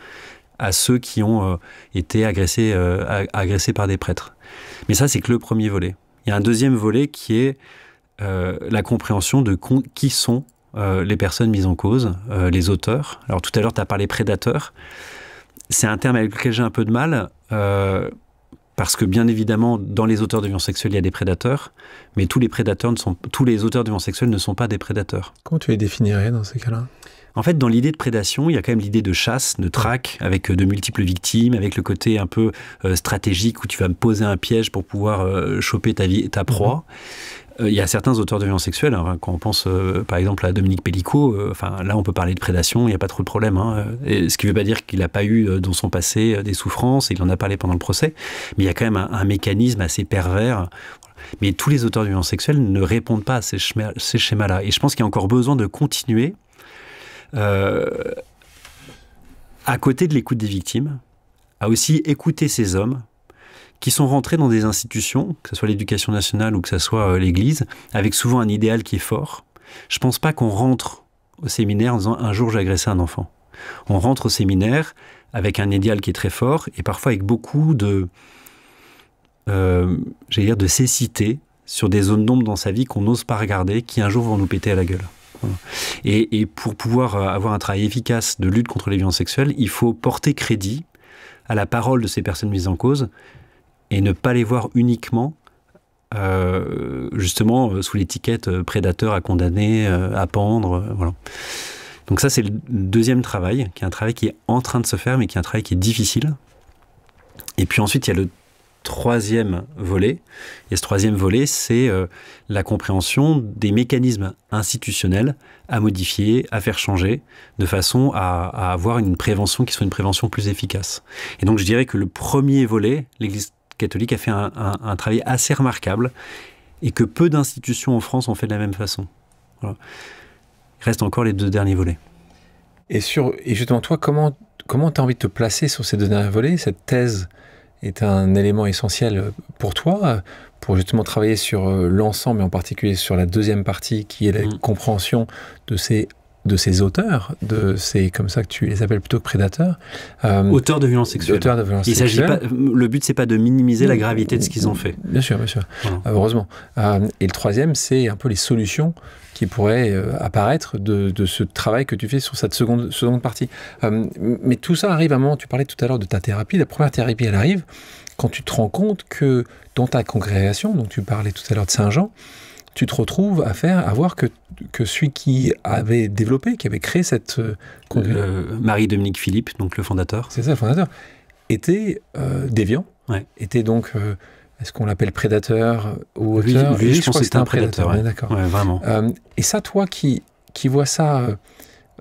à ceux qui ont été agressés par des prêtres. Mais ça, c'est que le premier volet. Il y a un deuxième volet qui est la compréhension de qui sont les personnes mises en cause, les auteurs. Alors tout à l'heure, tu as parlé prédateurs. C'est un terme avec lequel j'ai un peu de mal, parce que bien évidemment, dans les auteurs de violences sexuelles, il y a des prédateurs, mais tous les auteurs de violences sexuelles ne sont pas des prédateurs. Comment tu les définirais dans ces cas-là ? En fait, dans l'idée de prédation, il y a quand même l'idée de chasse, de traque, avec de multiples victimes, avec le côté un peu stratégique où tu vas me poser un piège pour pouvoir choper ta proie. Il y a certains auteurs de violences sexuelles, hein, quand on pense par exemple à Dominique Pellicot, là on peut parler de prédation, il n'y a pas trop de problème. Ce qui ne veut pas dire qu'il n'a pas eu dans son passé des souffrances, il en a parlé pendant le procès, mais il y a quand même un mécanisme assez pervers. Mais tous les auteurs de violences sexuelles ne répondent pas à ces schémas-là. Et je pense qu'il y a encore besoin de continuer à côté de l'écoute des victimes, à aussi écouter ces hommes qui sont rentrés dans des institutions, que ce soit l'éducation nationale ou que ce soit l'Église, avec souvent un idéal qui est fort. Je ne pense pas qu'on rentre au séminaire en disant « un jour j'ai agressé un enfant ». On rentre au séminaire avec un idéal qui est très fort et parfois avec beaucoup de cécité sur des zones d'ombre dans sa vie qu'on n'ose pas regarder, qui un jour vont nous péter à la gueule. Et pour pouvoir avoir un travail efficace de lutte contre les violences sexuelles, il faut porter crédit à la parole de ces personnes mises en cause et ne pas les voir uniquement justement sous l'étiquette prédateur à condamner, à pendre. Voilà. Donc ça, c'est le deuxième travail, qui est un travail qui est en train de se faire, mais qui est un travail qui est difficile. Et puis ensuite, il y a le troisième volet. Et ce troisième volet, c'est la compréhension des mécanismes institutionnels à modifier, à faire changer, de façon à avoir une prévention qui soit une prévention plus efficace. Et donc, je dirais que le premier volet, l'Église catholique a fait un travail assez remarquable et que peu d'institutions en France ont fait de la même façon. Voilà. Il reste encore les 2 derniers volets. Et justement, toi, comment tu as envie de te placer sur ces 2 derniers volets? Cette thèse est un élément essentiel pour toi, pour justement travailler sur l'ensemble, et en particulier sur la deuxième partie, qui est la compréhension de ces auteurs, comme ça que tu les appelles plutôt que prédateurs. Auteurs de violences sexuelles. Auteurs de violences sexuelles. Le but, c'est pas de minimiser la gravité de ce qu'ils ont fait. Bien sûr. Voilà. Heureusement. Et le troisième, c'est un peu les solutions qui pourraient apparaître de ce travail que tu fais sur cette seconde partie. Mais tout ça arrive à un moment, tu parlais tout à l'heure de ta thérapie. La première thérapie, elle arrive quand tu te rends compte que dans ta congrégation, donc tu parlais tout à l'heure de Saint-Jean, tu te retrouves à voir que celui qui avait développé, qui avait créé cette Marie-Dominique Philippe, donc le fondateur. C'est ça, le fondateur, était déviant, ouais. Était donc, est-ce qu'on l'appelle prédateur ou auteur? Lui, je pense que c'était un prédateur. Ouais. D'accord. Ouais, vraiment. Et ça, toi qui vois ça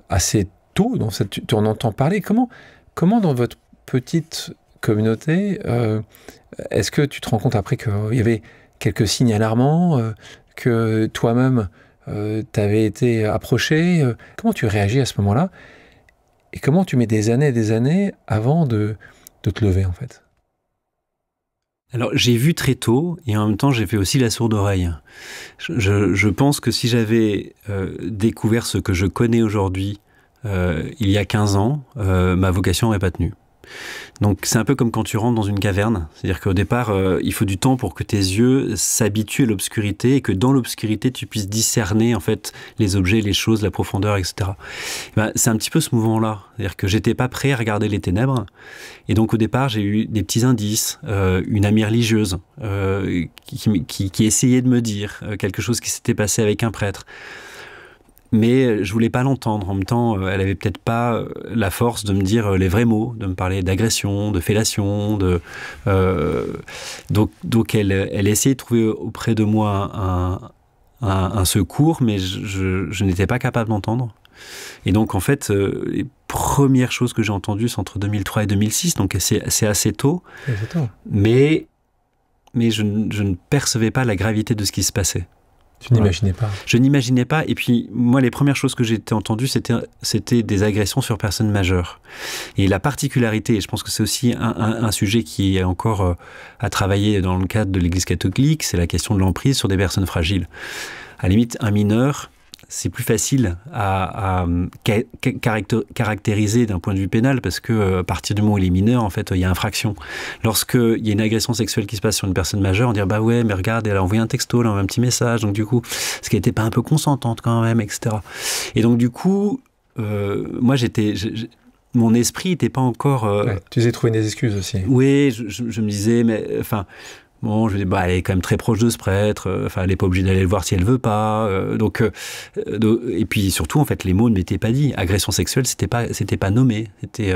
assez tôt, tu en entends parler, comment dans votre petite communauté, est-ce que tu te rends compte après qu'il y avait quelques signes alarmants, que toi-même, t'avais été approché? Comment tu réagis à ce moment-là? Et comment tu mets des années et des années avant de te lever, en fait? Alors, j'ai vu très tôt, et en même temps, j'ai fait aussi la sourde oreille. Je pense que si j'avais découvert ce que je connais aujourd'hui, il y a 15 ans, ma vocation n'aurait pas tenu. Donc c'est un peu comme quand tu rentres dans une caverne, c'est-à-dire qu'au départ il faut du temps pour que tes yeux s'habituent à l'obscurité et que dans l'obscurité tu puisses discerner en fait les objets, les choses, la profondeur, etc. C'est un petit peu ce mouvement-là, c'est-à-dire que j'étais pas prêt à regarder les ténèbres et donc au départ j'ai eu des petits indices, une amie religieuse qui essayait de me dire quelque chose qui s'était passé avec un prêtre. Mais je voulais pas l'entendre. En même temps, elle avait peut-être pas la force de me dire les vrais mots, de me parler d'agression, de fellation, donc elle essayait de trouver auprès de moi un secours, mais je n'étais pas capable d'entendre. Et donc en fait, les premières choses que j'ai entendues, c'est entre 2003 et 2006, donc c'est assez tôt. Mais je ne percevais pas la gravité de ce qui se passait. Tu n'imaginais pas? Je n'imaginais pas. Et puis, moi, les premières choses que j'ai entendues, c'était des agressions sur personnes majeures. Et la particularité, et je pense que c'est aussi un sujet qui est encore à travailler dans le cadre de l'Église catholique, c'est la question de l'emprise sur des personnes fragiles. À la limite, un mineur, c'est plus facile à caractériser d'un point de vue pénal parce que à partir du moment où il est mineur, en fait, il y a infraction. Lorsqu'il y a une agression sexuelle qui se passe sur une personne majeure, on dit bah ouais, mais regarde, elle a envoyé un texto, elle a envoyé un petit message, donc du coup, est-ce qu'elle n'était pas un peu consentante quand même, etc. Et donc du coup, moi mon esprit n'était pas encore. Tu faisais trouver des excuses aussi. Oui, je me disais, mais enfin. Bon, je me dis, elle est quand même très proche de ce prêtre. Elle n'est pas obligée d'aller le voir si elle veut pas. Et puis surtout, en fait, les mots ne m'étaient pas dits. Agression sexuelle, c'était pas nommé. C'était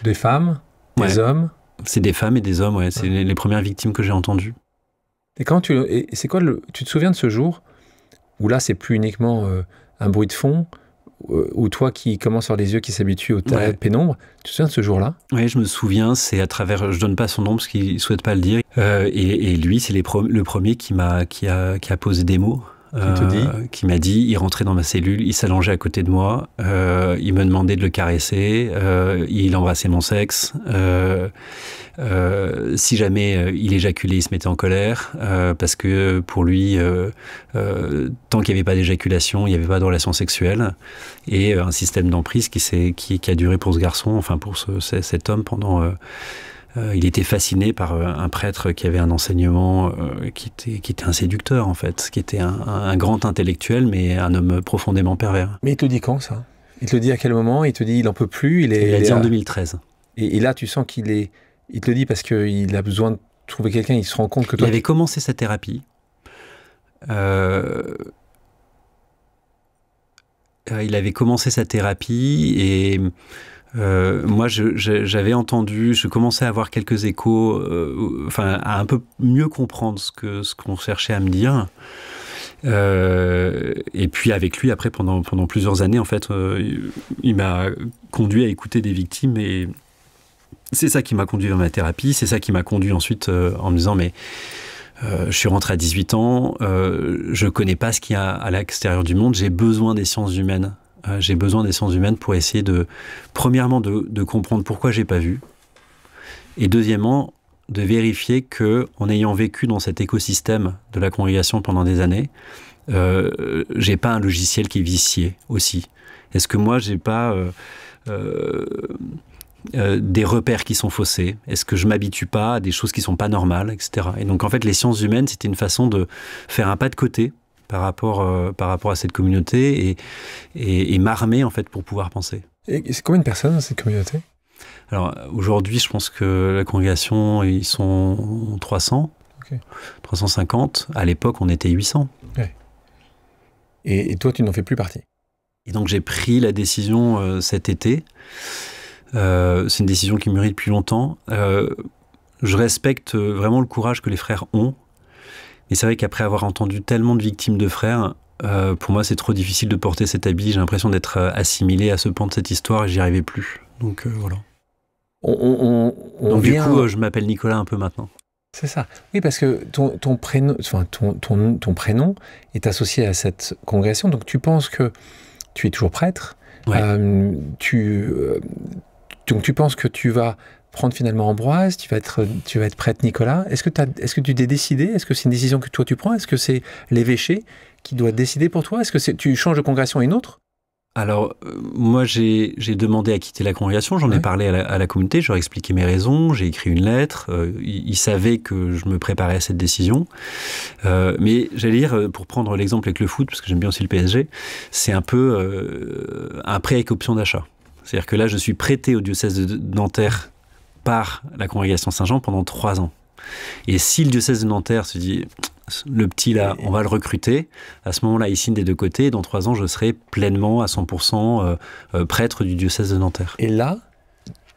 des femmes, des hommes. C'est des femmes et des hommes. Ouais. C'est les premières victimes que j'ai entendues. Et c'est quoi tu te souviens de ce jour où là, c'est plus uniquement un bruit de fond? Ou toi qui commences à avoir les yeux qui s'habituent aux pénombres, tu te souviens de ce jour-là? Oui, je me souviens, c'est à travers, je donne pas son nom parce qu'il ne souhaite pas le dire, et lui, c'est le premier qui a posé des mots. Qui m'a dit, il rentrait dans ma cellule, il s'allongeait à côté de moi, il me demandait de le caresser, il embrassait mon sexe, si jamais il éjaculait, il se mettait en colère, parce que pour lui, tant qu'il n'y avait pas d'éjaculation, il n'y avait pas de relation sexuelle, et un système d'emprise qui a duré pour ce garçon, enfin pour cet homme pendant... il était fasciné par un prêtre qui avait un enseignement qui était un séducteur, en fait, qui était un grand intellectuel, mais un homme profondément pervers. Mais il te le dit quand, ça? Il te le dit à quel moment? Il te dit il n'en peut plus? Il l'a dit en 2013. Et là, tu sens il te le dit parce qu'il a besoin de trouver quelqu'un, il se rend compte que toi... Il avait commencé sa thérapie. Il avait commencé sa thérapie et... moi, j'avais entendu, je commençais à avoir quelques échos, à un peu mieux comprendre ce qu'on cherchait à me dire. Et puis avec lui, après, pendant plusieurs années, en fait, il m'a conduit à écouter des victimes et c'est ça qui m'a conduit vers ma thérapie. C'est ça qui m'a conduit ensuite en me disant, mais Je suis rentré à 18 ans, je connais pas ce qu'il y a à l'extérieur du monde, j'ai besoin des sciences humaines. J'ai besoin des sciences humaines pour essayer premièrement, de comprendre pourquoi j'ai pas vu, et deuxièmement, de vérifier que, en ayant vécu dans cet écosystème de la congrégation pendant des années, j'ai pas un logiciel qui est vicié aussi. Est-ce que moi, j'ai pas des repères qui sont faussés? Est-ce que je m'habitue pas à des choses qui sont pas normales, etc. Et donc, en fait, les sciences humaines, c'était une façon de faire un pas de côté par rapport à cette communauté et m'armer, en fait, pour pouvoir penser. Et c'est combien de personnes dans cette communauté? Alors, aujourd'hui, je pense que la congrégation, ils sont 300, 350. À l'époque, on était 800. Ouais. Et toi, tu n'en fais plus partie? Et donc, j'ai pris la décision cet été. C'est une décision qui mûrit depuis longtemps. Je respecte vraiment le courage que les frères ont. Mais c'est vrai qu'après avoir entendu tellement de victimes de frères, pour moi, c'est trop difficile de porter cet habit. J'ai l'impression d'être assimilé à ce pan de cette histoire et j'y arrivais plus. Donc, voilà. Donc, du coup, je m'appelle Nicolas un peu maintenant. C'est ça. Oui, parce que ton prénom, enfin, ton prénom est associé à cette congrégation. Donc, tu penses que tu es toujours prêtre. Ouais. Donc, tu penses que tu vas prendre finalement Ambroise, tu vas être prêtre Nicolas. Est-ce que tu t'es décidé? Est-ce que c'est une décision que toi tu prends? Est-ce que c'est l'évêché qui doit décider pour toi? Est-ce que tu changes de congrégation à une autre? Alors, moi, j'ai demandé à quitter la congrégation, j'en ai parlé à la communauté, je leur ai expliqué mes raisons, j'ai écrit une lettre, ils savaient que je me préparais à cette décision. Mais j'allais dire, pour prendre l'exemple avec le foot, parce que j'aime bien aussi le PSG, c'est un peu un prêt avec option d'achat. C'est-à-dire que là, je suis prêté au diocèse de Nanterre par la congrégation Saint-Jean pendant 3 ans. Et si le diocèse de Nanterre se dit... le petit là, on va le recruter. À ce moment-là, il signe des deux côtés. Et dans 3 ans, je serai pleinement à 100% prêtre du diocèse de Nanterre. Et là,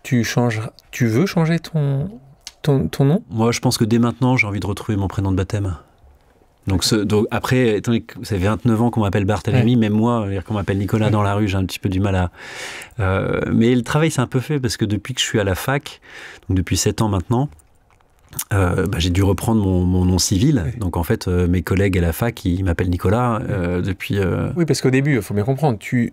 tu veux changer ton nom? Moi, je pense que dès maintenant, j'ai envie de retrouver mon prénom de baptême. Donc après, étant donné que ça fait 29 ans qu'on m'appelle Barthélemy, même moi, qu'on m'appelle Nicolas dans la rue, j'ai un petit peu du mal à... mais le travail s'est un peu fait parce que depuis que je suis à la fac, donc depuis 7 ans maintenant, j'ai dû reprendre mon nom civil. Donc en fait, mes collègues à la fac, ils m'appellent Nicolas depuis... Oui, parce qu'au début, il faut bien comprendre, tu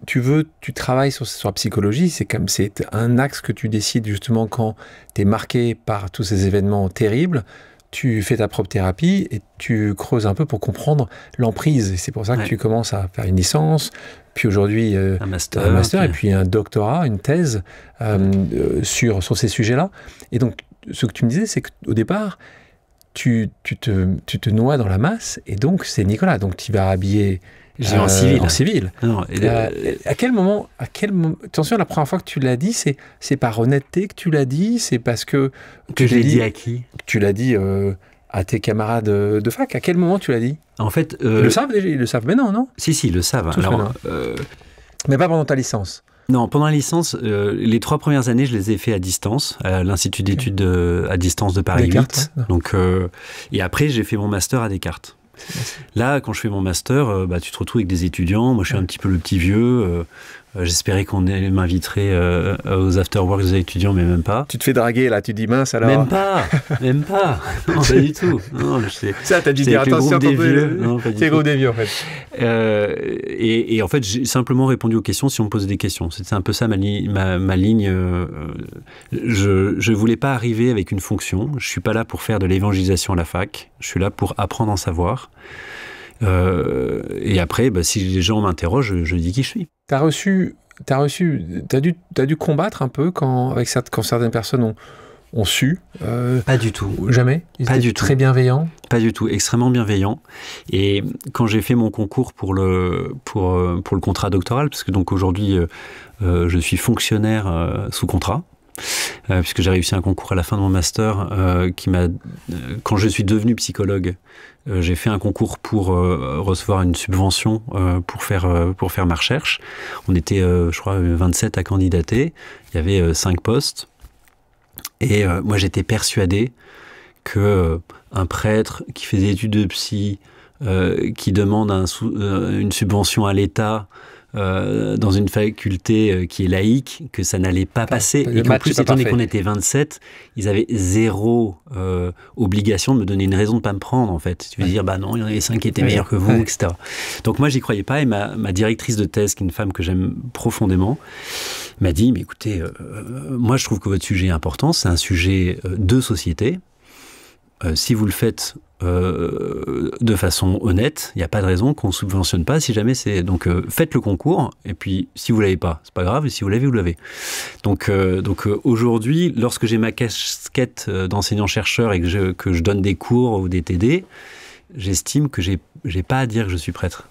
travailles sur la psychologie, c'est un axe que tu décides justement quand tu es marqué par tous ces événements terribles. Tu fais ta propre thérapie et tu creuses un peu pour comprendre l'emprise. Et c'est pour ça que tu commences à faire une licence, puis aujourd'hui un master et puis un doctorat, une thèse sur ces sujets-là. Et donc, ce que tu me disais, c'est qu'au départ, tu te noies dans la masse, et donc c'est Nicolas. Donc tu vas habiller en civil. En civil. Non, à quel moment, attention, la première fois que tu l'as dit, c'est par honnêteté que tu l'as dit, c'est parce que... Que je l'ai dit à qui? Tu l'as dit à tes camarades de fac. À quel moment tu l'as dit? En fait... Ils le savent déjà, ils le savent, mais non? Si, ils le savent. Alors, mais pas pendant ta licence. Non, pendant la licence, les 3 premières années, je les ai fait à distance, à l'Institut d'études à distance de Paris 8. Donc, et après, j'ai fait mon master à Descartes. Là, quand je fais mon master, tu te retrouves avec des étudiants. Moi, je suis un petit peu le petit vieux. J'espérais qu'on m'inviterait aux afterworks des étudiants, mais même pas. Tu te fais draguer, là, tu te dis mince alors. Même pas. Non, pas du tout. Non, ça, t'as dû dire attention, t'es le groupe des vieux, en fait. Et en fait, j'ai simplement répondu aux questions si on me posait des questions. C'était un peu ça ma ligne. Je voulais pas arriver avec une fonction. Je suis pas là pour faire de l'évangélisation à la fac. Je suis là pour apprendre à en savoir. Et après, si les gens m'interrogent, je dis qui je suis. T'as dû combattre un peu quand certaines personnes ont su. Pas du tout. Jamais. Ils étaient très bienveillants. Pas du tout, extrêmement bienveillants. Et quand j'ai fait mon concours pour le contrat doctoral, parce que donc aujourd'hui je suis fonctionnaire sous contrat. Puisque j'ai réussi un concours à la fin de mon master quand je suis devenu psychologue, j'ai fait un concours pour recevoir une subvention pour faire ma recherche. On était, je crois, 27 à candidater. Il y avait 5 postes. Et moi, j'étais persuadé que un prêtre qui fait des études de psy, qui demande une subvention à l'État, dans une faculté qui est laïque, que ça n'allait pas passer. Et qu'en plus, étant donné qu'on était 27, ils avaient zéro obligation de me donner une raison de ne pas me prendre, en fait. Tu veux dire, bah non, il y en avait 5 qui étaient meilleurs que vous, etc. Donc moi, j'y croyais pas. Et ma directrice de thèse, qui est une femme que j'aime profondément, m'a dit, mais écoutez, moi, je trouve que votre sujet est important. C'est un sujet de société. Si vous le faites de façon honnête, il n'y a pas de raison qu'on ne subventionne pas si jamais c'est... Donc faites le concours, et puis si vous ne l'avez pas, c'est pas grave, et si vous l'avez, vous l'avez. Donc aujourd'hui, lorsque j'ai ma casquette d'enseignant-chercheur et que je donne des cours ou des TD, j'estime que j'ai pas à dire que je suis prêtre.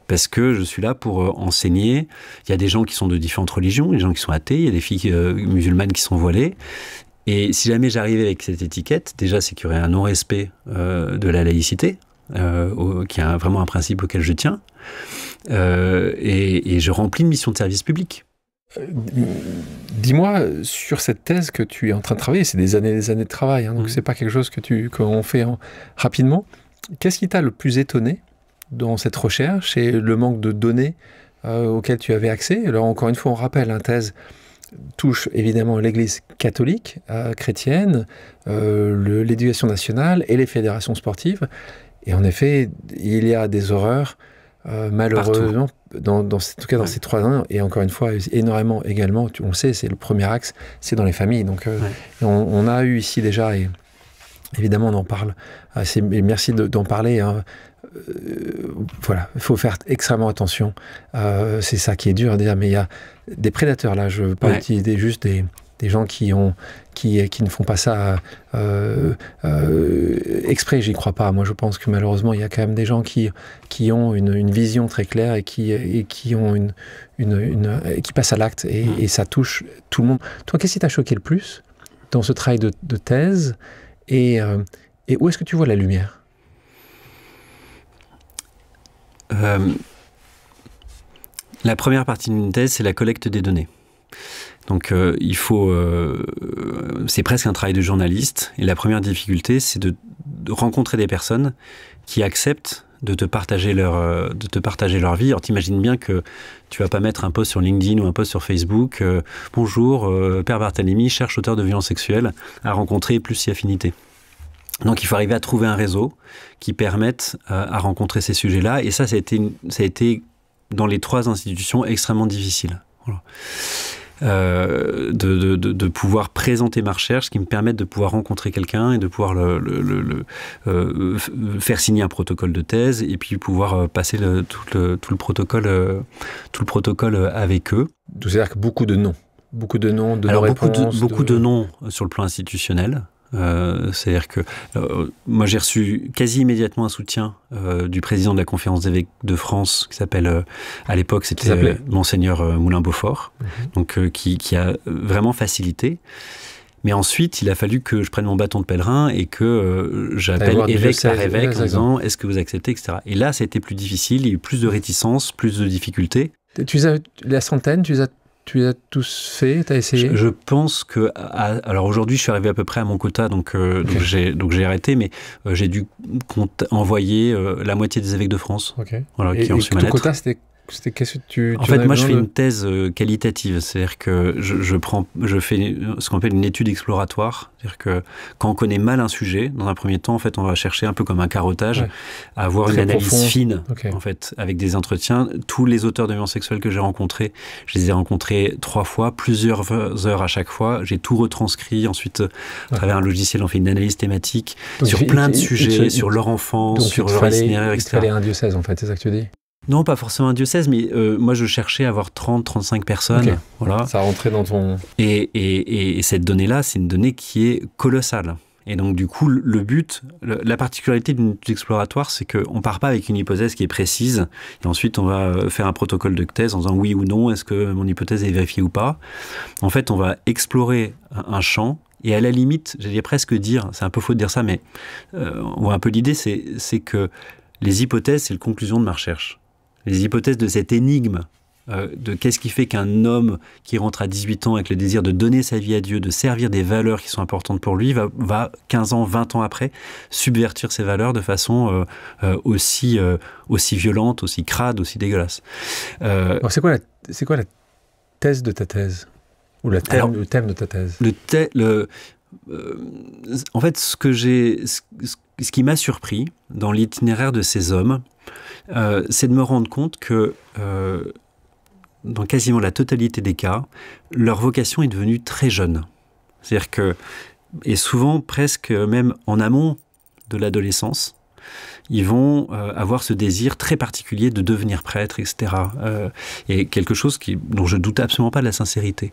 Parce que je suis là pour enseigner. Il y a des gens qui sont de différentes religions, des gens qui sont athées, il y a des filles musulmanes qui sont voilées. Et si jamais j'arrivais avec cette étiquette, déjà, c'est qu'il y aurait un non-respect de la laïcité, qui est vraiment un principe auquel je tiens, et je remplis une mission de service public. Dis-moi, sur cette thèse que tu es en train de travailler, c'est des années de travail, hein, donc c'est pas quelque chose qu'on fait rapidement. Qu'est-ce qui t'a le plus étonné dans cette recherche et le manque de données auxquelles tu avais accès? Alors encore une fois, on rappelle, une thèse touche évidemment l'Église catholique, chrétienne, l'éducation nationale et les fédérations sportives. Et en effet, il y a des horreurs, malheureusement, en tout cas dans ces 3 ans. Et encore une fois, énormément également, on le sait, c'est le premier axe, c'est dans les familles. Donc on a eu ici déjà, et évidemment on en parle, et merci d'en parler, hein. Voilà, il faut faire extrêmement attention. C'est ça qui est dur à dire, mais il y a des prédateurs là. Je veux pas utiliser juste des gens qui ne font pas ça exprès. J'y crois pas. Moi, je pense que malheureusement, il y a quand même des gens qui ont une vision très claire et qui ont qui passent à l'acte et ça touche tout le monde. Toi, qu'est-ce qui t'a choqué le plus dans ce travail de thèse et où est-ce que tu vois la lumière? La première partie d'une thèse, c'est la collecte des données. Donc il faut... c'est presque un travail de journaliste. Et la première difficulté, c'est de rencontrer des personnes qui acceptent de te partager leur vie. Alors t'imagines bien que tu vas pas mettre un post sur LinkedIn ou un post sur Facebook. Bonjour, Père Barthélemy cherche auteur de violences sexuelles à rencontrer plus si affinité. Donc il faut arriver à trouver un réseau qui permette à rencontrer ces sujets-là. Et ça a été dans les 3 institutions extrêmement difficile. Voilà. De pouvoir présenter ma recherche, qui me permette de pouvoir rencontrer quelqu'un et de pouvoir faire signer un protocole de thèse et puis pouvoir passer tout le protocole avec eux. C'est-à-dire que beaucoup de noms, de Alors, réponses. Beaucoup de noms sur le plan institutionnel. C'est-à-dire que moi j'ai reçu quasi immédiatement un soutien du président de la conférence d'évêques de France qui s'appelle à l'époque c'était Monseigneur Moulin-Beaufort, donc qui a vraiment facilité. Mais ensuite il a fallu que je prenne mon bâton de pèlerin et que j'appelle évêque par évêque en disant est-ce que vous acceptez, etc. Et là ça a été plus difficile, il y a eu plus de réticence, plus de difficultés. La centaine, tu les as tous fait, tu as essayé? Je pense que... Alors aujourd'hui, je suis arrivé à peu près à mon quota, donc j'ai arrêté, mais j'ai dû envoyer la moitié des évêques de France. Voilà, qui ont reçu ma lettre. Ton quota, c'était qu'est-ce que tu en fait, moi, je fais une thèse qualitative. C'est-à-dire que je fais ce qu'on appelle une étude exploratoire. C'est-à-dire que quand on connaît mal un sujet, dans un premier temps, en fait, on va chercher un peu comme un carottage, à avoir une analyse fine, en fait, avec des entretiens. Tous les auteurs de violences sexuelles que j'ai rencontrés, je les ai rencontrés 3 fois, plusieurs heures à chaque fois. J'ai tout retranscrit. Ensuite, à travers un logiciel, on fait une analyse thématique sur plein de sujets, sur leur enfance, sur leur itinéraire, etc. Il fallait un diocèse, en fait, c'est ça que tu dis? Non, pas forcément un diocèse, mais moi je cherchais à avoir 30-35 personnes. Voilà. Ça rentrait dans ton... Et cette donnée-là, c'est une donnée qui est colossale. Et donc du coup, le but, la particularité d'une étude exploratoire, c'est qu'on ne part pas avec une hypothèse qui est précise, et ensuite on va faire un protocole de thèse en disant oui ou non, est-ce que mon hypothèse est vérifiée ou pas. En fait, on va explorer un champ, et à la limite, j'allais presque dire, c'est un peu faux de dire ça, mais on voit un peu l'idée, c'est que les hypothèses, c'est la conclusion de ma recherche. Les hypothèses de cette énigme de qu'est-ce qui fait qu'un homme qui rentre à 18 ans avec le désir de donner sa vie à Dieu, de servir des valeurs qui sont importantes pour lui, va 15 ans, 20 ans après, subvertir ces valeurs de façon aussi violente, aussi crade, aussi dégueulasse. Alors c'est quoi la thèse de ta thèse? Ou le thème de ta thèse? En fait, ce qui m'a surpris dans l'itinéraire de ces hommes, c'est de me rendre compte que dans quasiment la totalité des cas, leur vocation est devenue très jeune. C'est-à-dire que, et souvent presque même en amont de l'adolescence, ils vont avoir ce désir très particulier de devenir prêtre, etc. Et quelque chose dont je doute absolument pas de la sincérité.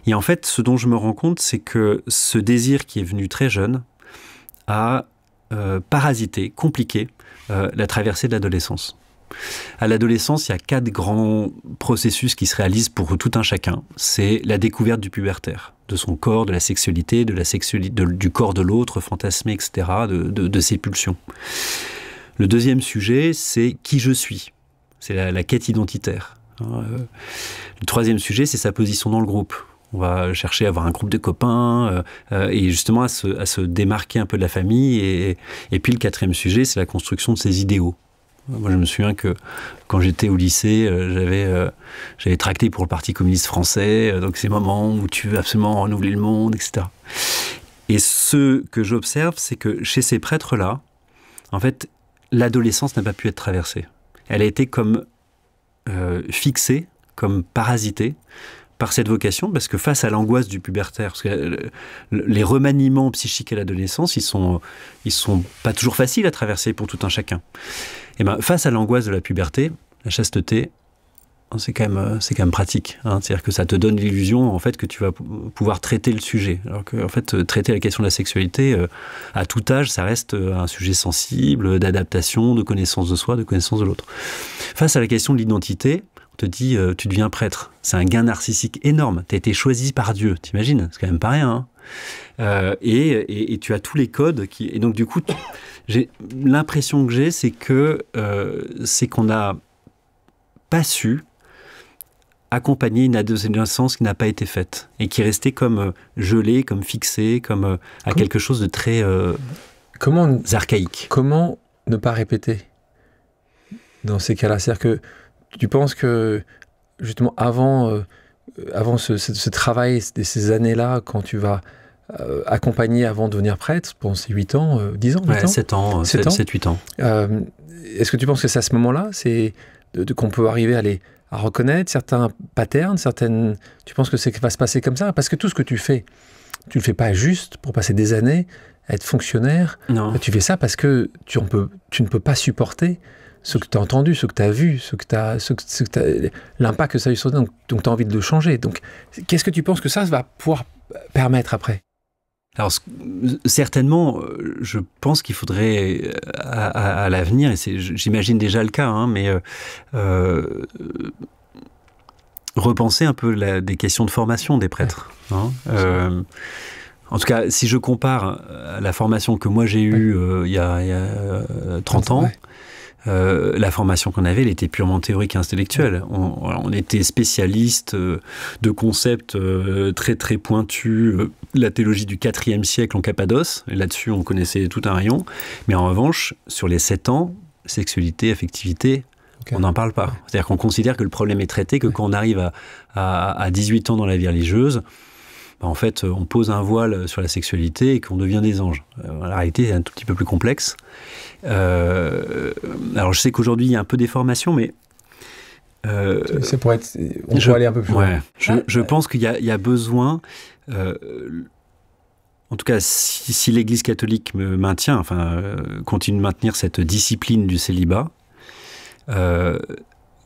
Et en fait, ce dont je me rends compte, c'est que ce désir qui est venu très jeune a parasité, compliqué la traversée de l'adolescence. À l'adolescence, il y a 4 grands processus qui se réalisent pour tout un chacun. C'est la découverte du pubertaire, de son corps, de la sexualité, du corps de l'autre, fantasmé, etc., de ses pulsions. Le deuxième sujet, c'est qui je suis. C'est la quête identitaire. Le troisième sujet, c'est sa position dans le groupe. On va chercher à avoir un groupe de copains et justement à se démarquer un peu de la famille. Et puis le quatrième sujet, c'est la construction de ses idéaux. Moi, je me souviens que quand j'étais au lycée, j'avais tracté pour le Parti communiste français, donc ces moments où tu veux absolument renouveler le monde, etc. Et ce que j'observe, c'est que chez ces prêtres-là, en fait, l'adolescence n'a pas pu être traversée. Elle a été comme fixée, comme parasitée par cette vocation, parce que face à l'angoisse du pubertaire, parce que les remaniements psychiques à l'adolescence, ils sont pas toujours faciles à traverser pour tout un chacun. Et ben, face à l'angoisse de la puberté, la chasteté, c'est quand même pratique. C'est-à-dire que ça te donne l'illusion en fait que tu vas pouvoir traiter le sujet. Alors que en fait, traiter la question de la sexualité à tout âge, ça reste un sujet sensible, d'adaptation, de connaissance de soi, de connaissance de l'autre. Face à la question de l'identité, on te dit tu deviens prêtre. C'est un gain narcissique énorme. Tu as été choisi par Dieu. T'imagines? C'est quand même pas rien. Et tu as tous les codes et donc du coup, l'impression que j'ai, c'est qu'on n'a pas su accompagner une adolescence qui n'a pas été faite et qui est restée comme gelée, comme fixée, comme à quelque chose de très archaïque. Comment ne pas répéter dans ces cas-là? C'est-à-dire que tu penses que justement avant ce travail de ces années-là, quand tu vas accompagner avant de devenir prêtre, pendant ces 8 ans, 10 ans, 8 ans 7-8 ans. Est-ce que tu penses que c'est à ce moment-là qu'on peut arriver à reconnaître certains patterns, tu penses que ça va se passer comme ça? Parce que tout ce que tu fais, tu le fais pas juste pour passer des années à être fonctionnaire. Non. Tu fais ça parce que tu ne peux pas supporter ce que tu as entendu, ce que tu as vu, l'impact que ça a eu sur toi. Donc tu as envie de le changer. Donc qu'est-ce que tu penses que ça va pouvoir permettre après? Alors, certainement, je pense qu'il faudrait, à l'avenir, et j'imagine déjà le cas, mais repenser un peu des questions de formation des prêtres. En tout cas, si je compare à la formation que moi j'ai eue il y a 30 ans, la formation qu'on avait, elle était purement théorique et intellectuelle. On était spécialiste de concepts très très pointus, la théologie du IVe siècle en Cappadoce, et là-dessus on connaissait tout un rayon, mais en revanche, sur les 7 ans, sexualité, affectivité, on n'en parle pas. C'est-à-dire qu'on considère que le problème est traité, que quand on arrive à 18 ans dans la vie religieuse, en fait, on pose un voile sur la sexualité et qu'on devient des anges. La réalité est un tout petit peu plus complexe. Alors, je sais qu'aujourd'hui, il y a un peu des formations, mais... c'est pour être... On peut aller un peu plus loin. Je pense qu'il y a besoin... en tout cas, si l'Église catholique continue de maintenir cette discipline du célibat, je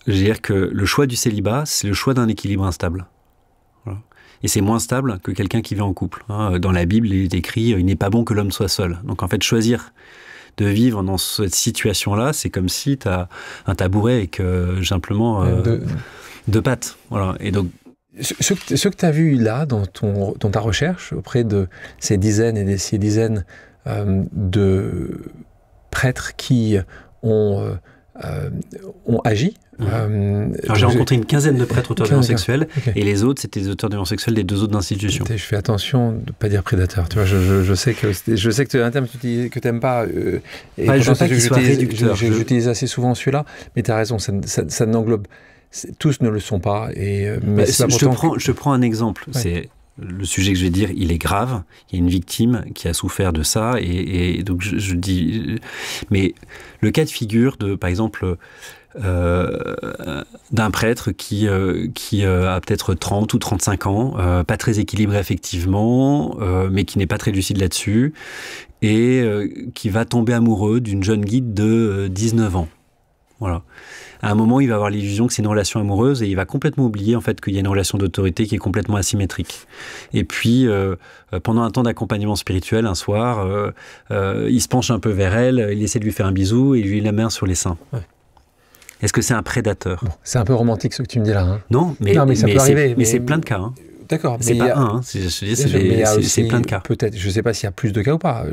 veux dire que le choix du célibat, c'est le choix d'un équilibre instable. Voilà. Et c'est moins stable que quelqu'un qui vit en couple. Dans la Bible, il est écrit « il n'est pas bon que l'homme soit seul ». Donc en fait, choisir de vivre dans cette situation-là, c'est comme si tu as un tabouret avec simplement 2 pattes. Voilà. Et donc, ce que tu as vu là, dans ta recherche, auprès de ces dizaines et ces dizaines de prêtres qui ont agi Alors j'ai rencontré une quinzaine de prêtres auteurs de violences sexuelles, et les autres, c'était des auteurs de violences sexuelles des 2 autres institutions. Je fais attention de ne pas dire prédateur. Tu vois, je sais que c'est un terme que tu n'aimes pas. Et je sais qu'il soit réducteur. J'utilise assez souvent celui-là, mais tu as raison, ça n'englobe. Tous ne le sont pas. Mais je prends un exemple. Ouais. C'est le sujet que je vais dire, il est grave. Il y a une victime qui a souffert de ça, et donc je dis. Mais le cas de figure de, par exemple, d'un prêtre qui a peut-être 30 ou 35 ans, pas très équilibré affectivement, mais qui n'est pas très lucide là-dessus, et qui va tomber amoureux d'une jeune guide de 19 ans. Voilà. À un moment, il va avoir l'illusion que c'est une relation amoureuse, et il va complètement oublier en fait qu'il y a une relation d'autorité qui est complètement asymétrique. Et puis, pendant un temps d'accompagnement spirituel, un soir, il se penche un peu vers elle, il essaie de lui faire un bisou et il lui met la main sur les seins. Ouais. Est-ce que c'est un prédateur ? Bon, c'est un peu romantique ce que tu me dis là. Hein. Non, mais ça peut arriver. Mais c'est plein de cas. Hein. D'accord. C'est pas un, c'est plein de cas. Peut-être, je ne sais pas s'il y a plus de cas ou pas,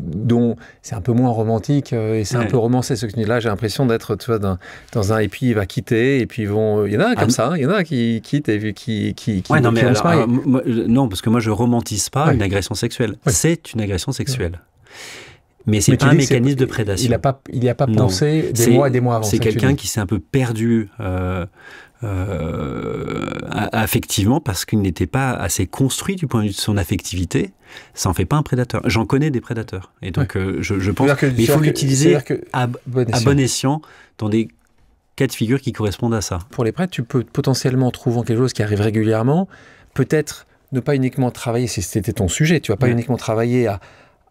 dont c'est un peu moins romantique et c'est un peu romancé ce que tu dis. Là, j'ai l'impression d'être, tu vois, dans un, et puis il va quitter, et puis il y en a comme ça, il y en a qui quittent et qui non, mais alors, non, parce que moi, je romantise pas une agression sexuelle. Ouais. C'est une agression sexuelle. Mais c'est pas un mécanisme de prédation. Il n'y a pas pensé des mois et des mois avant. C'est quelqu'un qui s'est un peu perdu affectivement parce qu'il n'était pas assez construit du point de vue de son affectivité. Ça en fait pas un prédateur. J'en connais des prédateurs. Et donc, je pense qu'il faut l'utiliser à bon escient dans des cas de figure qui correspondent à ça. Pour les prêtres, tu peux potentiellement trouver quelque chose qui arrive régulièrement. Peut-être ne pas uniquement travailler, si c'était ton sujet, tu vas pas uniquement travailler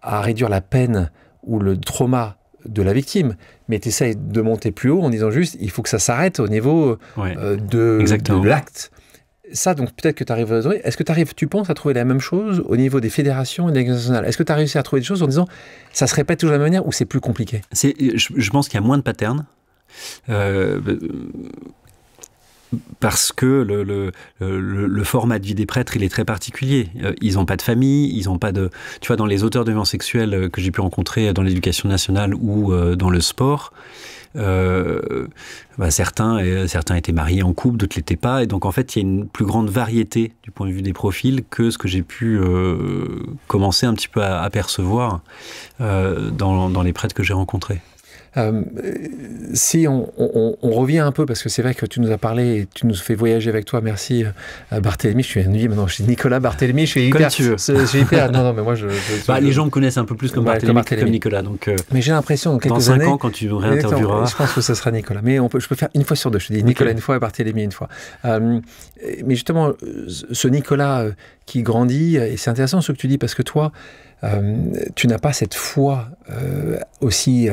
à réduire la peine ou le trauma de la victime, mais tu essaies de monter plus haut en disant juste, il faut que ça s'arrête au niveau de l'acte. Ça, donc peut-être que tu arrives à... Est-ce que tu penses à trouver la même chose au niveau des fédérations et des nationales ? Est-ce que tu as réussi à trouver des choses en disant, ça se répète toujours de la même manière ou c'est plus compliqué ? Je pense qu'il y a moins de patterns. Parce que le format de vie des prêtres, il est très particulier. Ils n'ont pas de famille, ils n'ont pas de... Tu vois, dans les auteurs de violences sexuelles que j'ai pu rencontrer dans l'éducation nationale ou dans le sport, certains étaient mariés en couple, d'autres ne l'étaient pas. Et donc, en fait, il y a une plus grande variété du point de vue des profils que ce que j'ai pu commencer un petit peu à apercevoir dans les prêtres que j'ai rencontrés. Si on revient un peu, parce que c'est vrai que tu nous as parlé et tu nous fais voyager avec toi, merci Barthélemy, je suis ennuyé maintenant, je suis Nicolas Barthélemy, je suis hyper... Comme tu veux. Non, mais moi les gens me connaissent un peu plus comme Barthélemy que comme Nicolas, donc... mais j'ai l'impression, dans quelques dans 5 années... ans, quand tu me réintervieweras... Je pense que ce sera Nicolas, mais je peux faire une fois sur deux, je te dis Nicolas une fois et Barthélemy une fois. Mais justement, ce Nicolas qui grandit, et c'est intéressant ce que tu dis, parce que toi, tu n'as pas cette foi aussi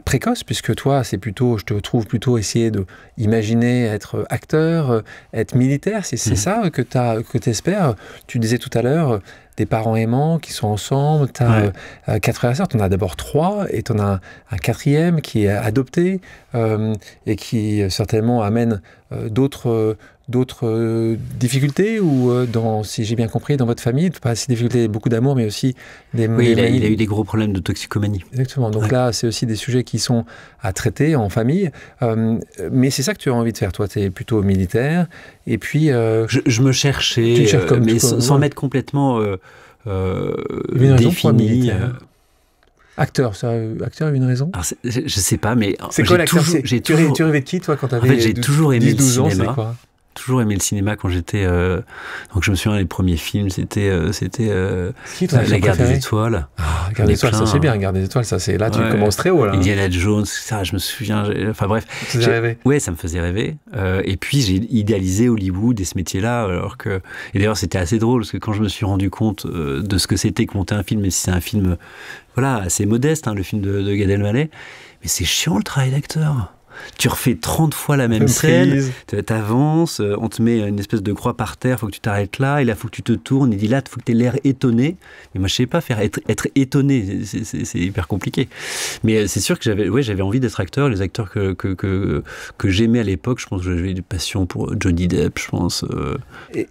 précoce, puisque toi, c'est plutôt, je te trouve plutôt essayer d'imaginer être acteur, être militaire, c'est ça que tu espères. Tu disais tout à l'heure, des parents aimants qui sont ensemble, tu as 4 frères et sœurs, tu en as d'abord 3, et tu en as un 4e qui est adopté, et qui certainement amène d'autres difficultés, ou si j'ai bien compris, dans votre famille, pas ces difficultés, beaucoup d'amour, mais aussi des... Oui, il a eu des gros problèmes de toxicomanie. Exactement, donc là, c'est aussi des sujets qui sont à traiter en famille, mais c'est ça que tu as envie de faire, toi, tu es plutôt militaire, et puis... Je me cherchais, mais sans mettre complètement défini... Acteur a eu une raison ? Alors, je sais pas, mais... C'est quoi l'acteur ? Tu rêvais de qui, toi, quand tu avais 10-12 ans, c'est quoi ? Toujours aimé le cinéma quand j'étais... donc je me souviens, les premiers films, c'était La Guerre des Étoiles. Ah, Guerre des Étoiles, ça c'est bien, Guerre des Étoiles, ça c'est... Là, tu commences très haut, là. Indiana Jones, ça, je me souviens... Enfin bref. Ça te faisait rêver. Ouais, ça me faisait rêver. Et puis, j'ai idéalisé Hollywood et ce métier-là, alors que... Et d'ailleurs, c'était assez drôle, parce que quand je me suis rendu compte de ce que c'était que monter un film, même si c'est un film, assez modeste, le film de Gad Elmaleh, mais c'est chiant, le travail d'acteur. Tu refais 30 fois la même scène, t'avances, on te met une espèce de croix par terre, il faut que tu t'arrêtes là, et là, il faut que tu te tournes, il dit là, il faut que tu aies l'air étonné. Mais moi, je sais pas faire être étonné, c'est hyper compliqué. Mais c'est sûr que j'avais envie d'être acteur. Les acteurs que j'aimais à l'époque, je pense que j'avais une passion pour Johnny Depp, je pense.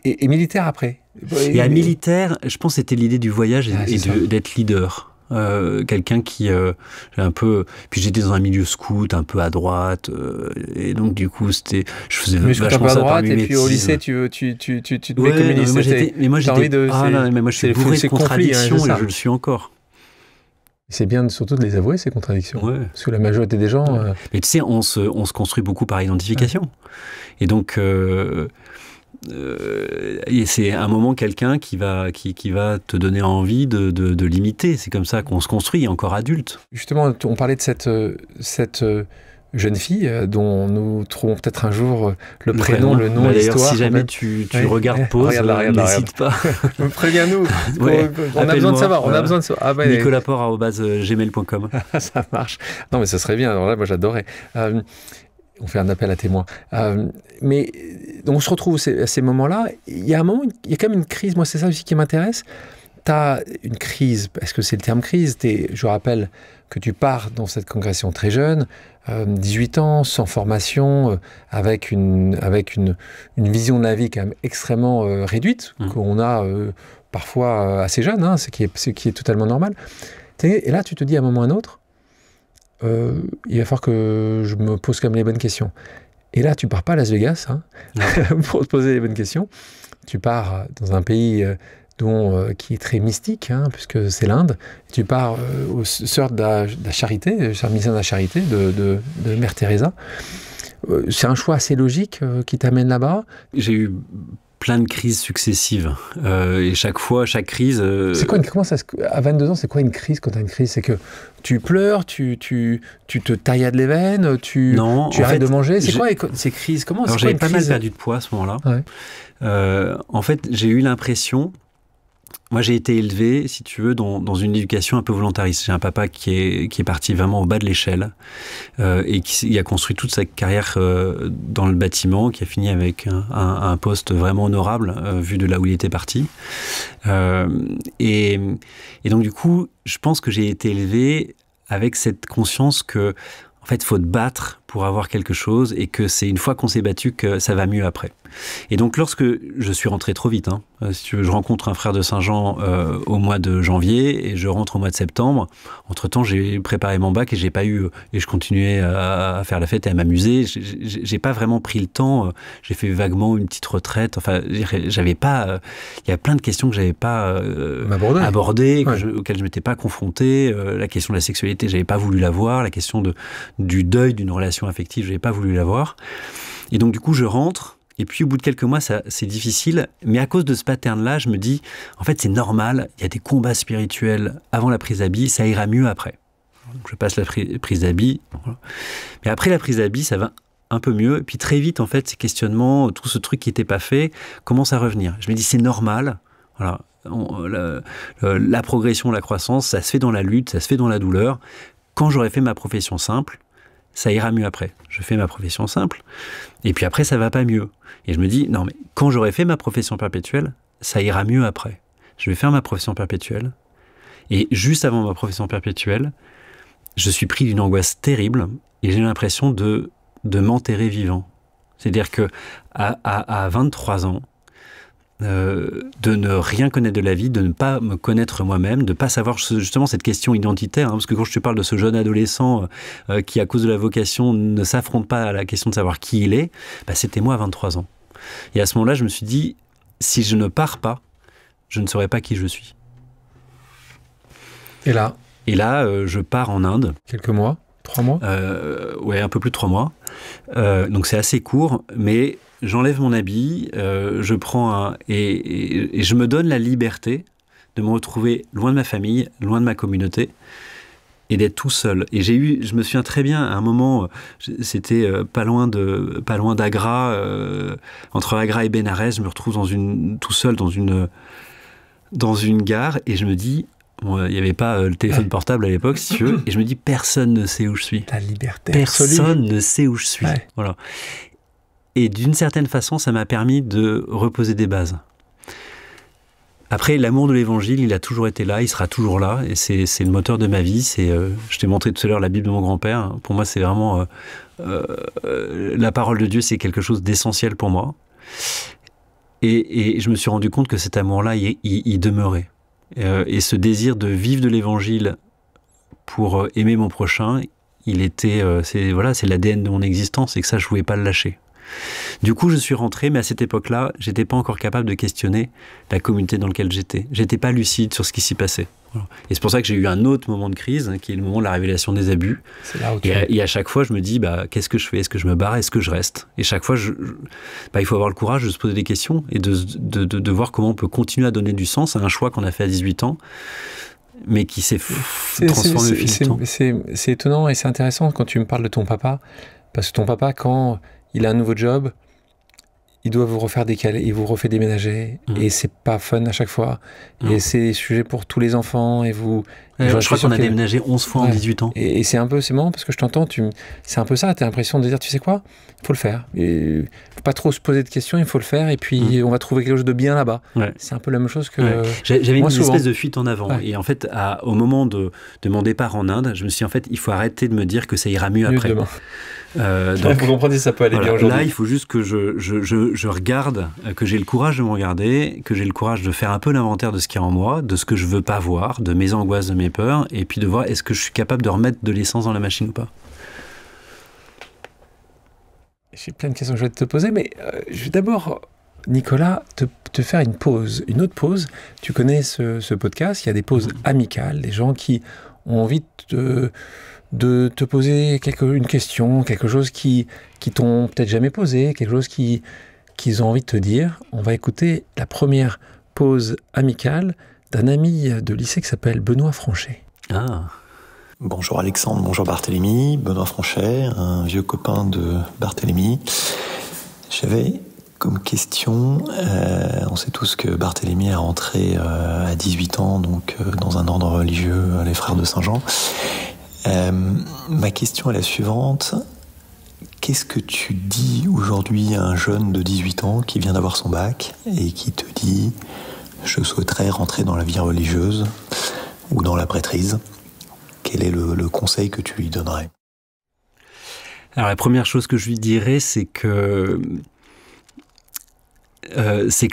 Et militaire après. Et à militaire, je pense que c'était l'idée du voyage et d'être leader. quelqu'un qui un peu. Puis j'étais dans un milieu scout, un peu à droite, et donc du coup c'était. Je faisais vachement ça par mimétisme. Et puis au lycée, tu te mets communiste. Mais moi j'étais. Mais moi je suis bourré de contradictions et je le suis encore. C'est bien surtout de les avouer, ces contradictions. Parce que la majorité des gens... Mais tu sais, on se construit beaucoup par identification. Et donc, c'est un moment quelqu'un qui va te donner envie de l'imiter. C'est comme ça qu'on se construit, encore adulte. Justement, on parlait de cette jeune fille dont nous trouvons peut-être un jour le prénom, le nom, l'histoire. D'ailleurs, si jamais tu regardes Pause, n'hésite pas. Préviens-nous. On a besoin de savoir. nicolaport@gmail.com. Ça marche. Non, mais ça serait bien. Alors là, moi, j'adorais. On fait un appel à témoins. Mais donc, on se retrouve à ces moments-là. Il y a un moment, il y a quand même une crise. Moi, c'est ça aussi qui m'intéresse. Tu as une crise. Est-ce que c'est le terme crise? Je rappelle que tu pars dans cette congrégation très jeune, 18 ans, sans formation, avec une vision de la vie quand même extrêmement réduite, qu'on a parfois assez jeune, ce qui est totalement normal. Et là, tu te dis à un moment ou à un autre, il va falloir que je me pose quand même les bonnes questions. Et là, tu pars pas à Las Vegas pour te poser les bonnes questions. Tu pars dans un pays qui est très mystique, puisque c'est l'Inde. Tu pars aux Sœurs de la Charité, Sœurs missionnaires de la Charité de Mère Teresa. C'est un choix assez logique qui t'amène là-bas. J'ai eu plein de crises successives. Et chaque crise... C'est quoi à 22 ans, c'est quoi une crise quand tu as une crise? C'est que tu pleures, tu te tailles les veines, tu arrêtes de manger. C'est quoi ces crises? Alors j'avais pas mal perdu de poids à ce moment-là. En fait, j'ai eu l'impression... Moi, j'ai été élevé, si tu veux, dans une éducation un peu volontariste. J'ai un papa qui est parti vraiment au bas de l'échelle et qui a construit toute sa carrière dans le bâtiment, qui a fini avec un poste vraiment honorable vu de là où il était parti. Et donc, du coup, je pense que j'ai été élevé avec cette conscience que, en fait, il faut te battre pour avoir quelque chose et que c'est une fois qu'on s'est battu que ça va mieux après. Et donc, lorsque je suis rentré trop vite, si tu veux, je rencontre un frère de Saint-Jean au mois de janvier et je rentre au mois de septembre. Entre-temps, j'ai préparé mon bac et j'ai pas eu, et je continuais à faire la fête et à m'amuser. J'ai pas vraiment pris le temps. J'ai fait vaguement une petite retraite. Enfin, j'avais pas. Il y a plein de questions que j'avais pas abordées, auxquelles je m'étais pas confronté. La question de la sexualité, j'avais pas voulu la voir. La question du deuil d'une relation affective, j'avais pas voulu la voir. Et donc, du coup, je rentre. Et puis, au bout de quelques mois, c'est difficile. Mais à cause de ce pattern-là, je me dis, en fait, c'est normal. Il y a des combats spirituels avant la prise d'habit. Ça ira mieux après. Donc, je passe la prise d'habit. Voilà. Mais après la prise d'habit, ça va un peu mieux. Et puis, très vite, en fait, ces questionnements, tout ce truc qui n'était pas fait, commence à revenir. Je me dis, c'est normal. Voilà. La progression, la croissance, ça se fait dans la lutte, ça se fait dans la douleur. Quand j'aurai fait ma profession simple, ça ira mieux après. Je fais ma profession simple, et puis après, ça va pas mieux. Et je me dis, non, mais quand j'aurai fait ma profession perpétuelle, ça ira mieux après. Je vais faire ma profession perpétuelle, et juste avant ma profession perpétuelle, je suis pris d'une angoisse terrible, et j'ai l'impression de m'enterrer vivant. C'est-à-dire que à 23 ans, de ne rien connaître de la vie, de ne pas me connaître moi-même, de ne pas savoir justement cette question identitaire, parce que quand je te parle de ce jeune adolescent qui, à cause de la vocation, ne s'affronte pas à la question de savoir qui il est, c'était moi à 23 ans. Et à ce moment-là, je me suis dit, si je ne pars pas, je ne saurais pas qui je suis. Et là, je pars en Inde. Quelques mois? 3 mois? Ouais, un peu plus de 3 mois. Donc c'est assez court, mais j'enlève mon habit, je prends et je me donne la liberté de me retrouver loin de ma famille, loin de ma communauté, et d'être tout seul. Et je me souviens très bien, à un moment, c'était pas loin d'Agra, entre Agra et Bénarès, je me retrouve tout seul dans une gare, et je me dis, il n'y avait pas le téléphone portable à l'époque, si tu veux, et je me dis, personne ne sait où je suis. La liberté Personne ne sait où je suis. Ouais. Voilà. Et d'une certaine façon, ça m'a permis de reposer des bases. Après, l'amour de l'Évangile, il a toujours été là, il sera toujours là, et c'est le moteur de ma vie. Je t'ai montré tout à l'heure la Bible de mon grand-père. Pour moi, c'est vraiment... la parole de Dieu, c'est quelque chose d'essentiel pour moi. Et je me suis rendu compte que cet amour-là, il demeurait. Et ce désir de vivre de l'Évangile pour aimer mon prochain, il était, c'est l'ADN de mon existence et que ça, je pouvais pas le lâcher. Du coup, je suis rentré, mais à cette époque-là, j'étais pas encore capable de questionner la communauté dans laquelle j'étais. J'étais pas lucide sur ce qui s'y passait. Voilà. Et c'est pour ça que j'ai eu un autre moment de crise, qui est le moment de la révélation des abus. C'est là où et à chaque fois, je me dis, qu'est-ce que je fais? Est-ce que je me barre? Est-ce que je reste? Et chaque fois, il faut avoir le courage de se poser des questions et de voir comment on peut continuer à donner du sens à un choix qu'on a fait à 18 ans. Mais qui s'est transformé au fil du temps. C'est étonnant et c'est intéressant quand tu me parles de ton papa, parce que ton papa, quand il a un nouveau job, il doit vous refaire décaler, il vous refait déménager, et c'est pas fun à chaque fois, et c'est sujet pour tous les enfants, et vous... je crois qu'on a déménagé 11 fois en 18 ans. Et c'est marrant parce que je t'entends, c'est un peu ça, t'as l'impression de dire, tu sais quoi, il faut le faire. Il faut pas trop se poser de questions, il faut le faire, et puis on va trouver quelque chose de bien là-bas. Ouais. C'est un peu la même chose que... Ouais. J'avais une espèce de fuite en avant, et en fait, au moment de mon départ en Inde, je me suis dit, en fait, il faut arrêter de me dire que ça ira mieux après. Demain. Donc, pour comprendre si ça peut aller bien aujourd'hui. Là, il faut juste que je regarde, que j'ai le courage de me regarder, que j'ai le courage de faire un peu l'inventaire de ce qu'il y a en moi, de ce que je veux pas voir, de mes angoisses, de mes peurs, et puis de voir est-ce que je suis capable de remettre de l'essence dans la machine ou pas. J'ai plein de questions que je vais te poser, mais je vais d'abord, Nicolas, te faire une autre pause. Tu connais ce podcast, il y a des pauses amicales, des gens qui ont envie de te poser une question, quelque chose qui t'ont peut-être jamais posé, quelque chose qu'ils ont envie de te dire. On va écouter la première pause amicale d'un ami de lycée qui s'appelle Benoît Franchet. Ah. Bonjour Alexandre, bonjour Barthélemy, Benoît Franchet, un vieux copain de Barthélemy. J'avais comme question, on sait tous que Barthélemy est rentré à 18 ans, donc dans un ordre religieux, les Frères de Saint-Jean. Ma question est la suivante. Qu'est-ce que tu dis aujourd'hui à un jeune de 18 ans qui vient d'avoir son bac et qui te dit « Je souhaiterais rentrer dans la vie religieuse ou dans la prêtrise ». Quel est le conseil que tu lui donnerais? Alors la première chose que je lui dirais, c'est que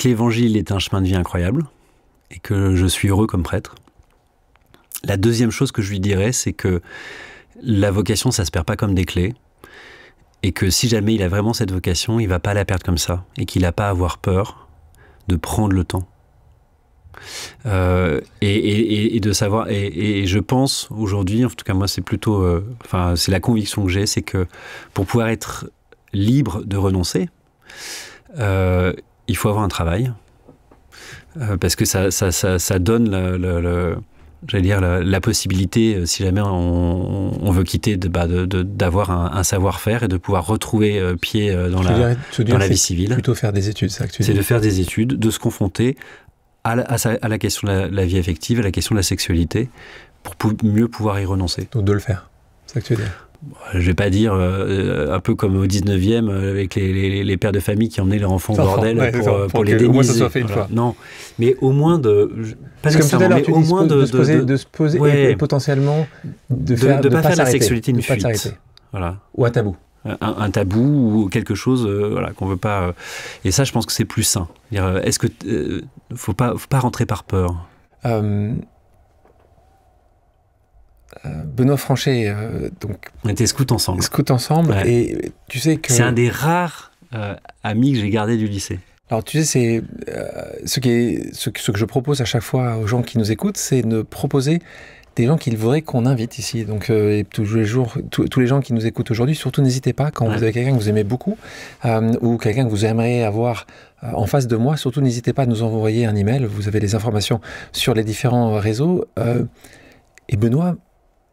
l'évangile est un chemin de vie incroyable et que je suis heureux comme prêtre. La deuxième chose que je lui dirais, c'est que la vocation, ça se perd pas comme des clés, et que si jamais il a vraiment cette vocation, il va pas la perdre comme ça, et qu'il n'a pas à avoir peur de prendre le temps. Et de savoir, et je pense aujourd'hui, en tout cas moi c'est plutôt, c'est la conviction que j'ai, c'est que pour pouvoir être libre de renoncer, il faut avoir un travail, parce que ça donne la possibilité, si jamais on veut quitter, d'avoir un savoir-faire et de pouvoir retrouver pied dans la vie civile. Plutôt faire des études, ça que tu dis. C'est de faire des études, de se confronter à la question de la vie affective, à la question de la sexualité, pour mieux pouvoir y renoncer. Donc de le faire, c'est ça que tu veux dire. Je vais pas dire un peu comme au 19e avec les pères de famille qui emmenaient leurs enfants au bordel pour les déniser. Au moins ça soit fait une fois. Non, mais au moins de pas nécessairement, mais au moins de se poser et potentiellement de pas faire la sexualité une fuite. Voilà. Ou un tabou. Un tabou ou quelque chose qu'on veut pas. Et ça, je pense que c'est plus sain. Est-ce que faut pas rentrer par peur. Benoît Franchet, donc on était scouts ensemble. Ouais. Et tu sais que c'est un des rares amis que j'ai gardé du lycée. Alors tu sais, c'est ce que je propose à chaque fois aux gens qui nous écoutent, c'est de proposer des gens qu'ils voudraient qu'on invite ici. Donc tous les gens qui nous écoutent aujourd'hui, surtout n'hésitez pas, quand vous avez quelqu'un que vous aimez beaucoup ou quelqu'un que vous aimeriez avoir en face de moi, surtout n'hésitez pas à nous envoyer un email. Vous avez les informations sur les différents réseaux. Et Benoît,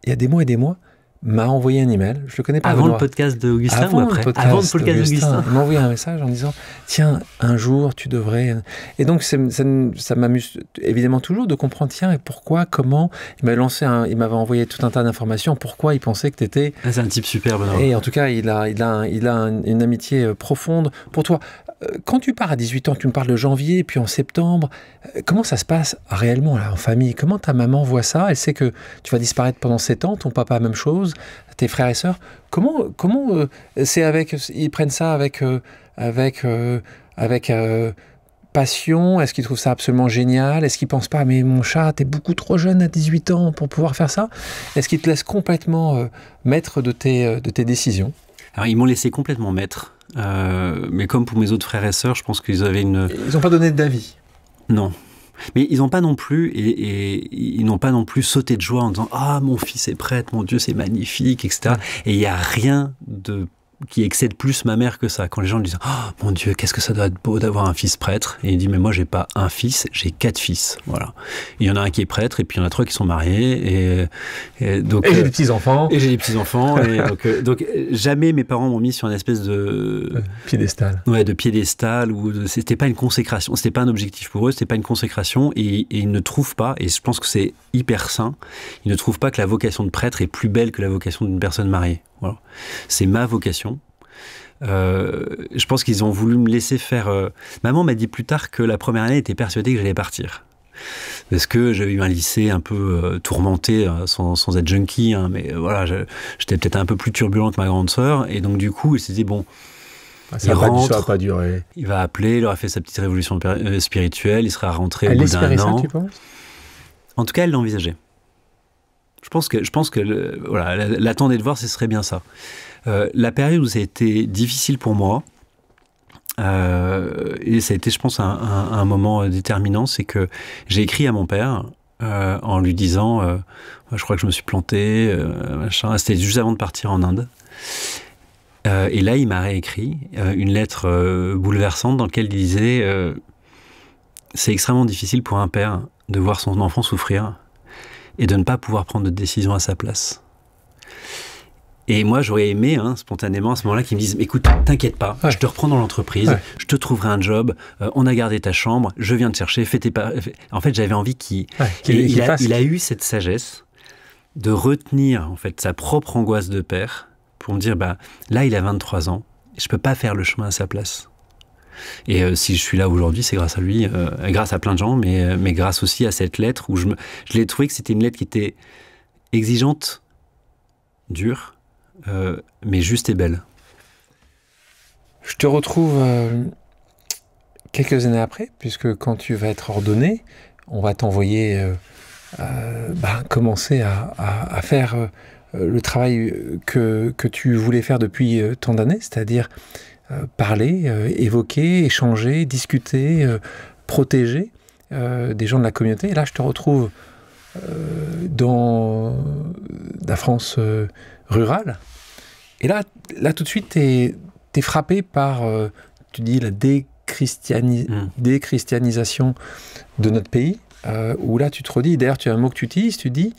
il y a des mois et des mois, m'a envoyé un email. Je le connais pas. Avant Benoît. Le podcast d'Augustin ou après? Avant le podcast d'Augustin. Il m'a envoyé un message en disant tiens, un jour tu devrais. Et donc ça m'amuse évidemment toujours de comprendre tiens, et pourquoi, comment. Il m'avait envoyé tout un tas d'informations. Pourquoi il pensait que tu étais. C'est un type super, Benoît. Et en tout cas, il a une amitié profonde pour toi. Quand tu pars à 18 ans, tu me parles de janvier, puis en septembre, comment ça se passe réellement là, en famille? Comment ta maman voit ça? Elle sait que tu vas disparaître pendant 7 ans, ton papa même chose, tes frères et sœurs. Comment ils prennent ça avec passion? Est-ce qu'ils trouvent ça absolument génial? Est-ce qu'ils ne pensent pas, mais mon chat, t'es beaucoup trop jeune à 18 ans pour pouvoir faire ça? Est-ce qu'ils te laissent complètement maître de tes décisions? Alors, ils m'ont laissé complètement maître. Mais comme pour mes autres frères et sœurs, je pense qu'ils avaient une... Ils n'ont pas donné d'avis? Non. Mais ils n'ont pas non plus, et ils n'ont pas non plus sauté de joie en disant « Ah, mon fils est prêtre, mon Dieu, c'est magnifique, etc. » Et il n'y a rien qui excède plus ma mère que ça. Quand les gens lui disent « Oh, mon Dieu, qu'est-ce que ça doit être beau d'avoir un fils prêtre ?» Et il dit « Mais moi, j'ai pas un fils, j'ai 4 fils. » Voilà. Il y en a un qui est prêtre, et puis il y en a 3 qui sont mariés. Et donc, j'ai des petits-enfants. Et j'ai des petits-enfants. donc, jamais mes parents m'ont mis sur une espèce de... piédestal. Ouais, de piédestal. C'était pas une consécration. C'était pas un objectif pour eux, c'était pas une consécration. Et ils ne trouvent pas, et je pense que c'est hyper sain, ils ne trouvent pas que la vocation de prêtre est plus belle que la vocation d'une personne mariée. Voilà. C'est ma vocation. Je pense qu'ils ont voulu me laisser faire... Maman m'a dit plus tard que la première année était persuadée que j'allais partir. Parce que j'avais eu un lycée un peu tourmenté, sans être junkie, hein, mais voilà, j'étais peut-être un peu plus turbulent que ma grande sœur. Et donc du coup, il s'est dit, bon... Ça va pas durer. Il va appeler, il aura fait sa petite révolution spirituelle, il sera rentré au bout d'un an. Ça, tu penses? En tout cas, elle l'envisageait. Je pense que voilà, l'attendait de voir, ce serait bien ça. La période où ça a été difficile pour moi, et ça a été, je pense, un moment déterminant, c'est que j'ai écrit à mon père en lui disant je crois que je me suis planté, machin. C'était juste avant de partir en Inde. Et là, il m'a réécrit une lettre bouleversante dans laquelle il disait c'est extrêmement difficile pour un père de voir son enfant souffrir et de ne pas pouvoir prendre de décision à sa place. Et moi, j'aurais aimé, spontanément, à ce moment-là, qu'ils me disent « Écoute, t'inquiète pas, je te reprends dans l'entreprise, je te trouverai un job, on a gardé ta chambre, je viens te chercher, fais tes pas... » En fait, j'avais envie il a eu cette sagesse de retenir, en fait, sa propre angoisse de père pour me dire « Là, il a 23 ans, je peux pas faire le chemin à sa place. » Et si je suis là aujourd'hui, c'est grâce à lui, grâce à plein de gens, mais grâce aussi à cette lettre où je l'ai trouvé que c'était une lettre qui était exigeante, dure, mais juste et belle. Je te retrouve quelques années après, puisque quand tu vas être ordonné, on va t'envoyer commencer à faire le travail que tu voulais faire depuis tant d'années, c'est-à-dire parler, évoquer, échanger, discuter, protéger des gens de la communauté. Et là, je te retrouve dans la France rurale. Et là, tout de suite, t'es frappé par, tu dis, la déchristianisation de notre pays, où là, tu te redis, d'ailleurs, tu as un mot que tu utilises, tu dis,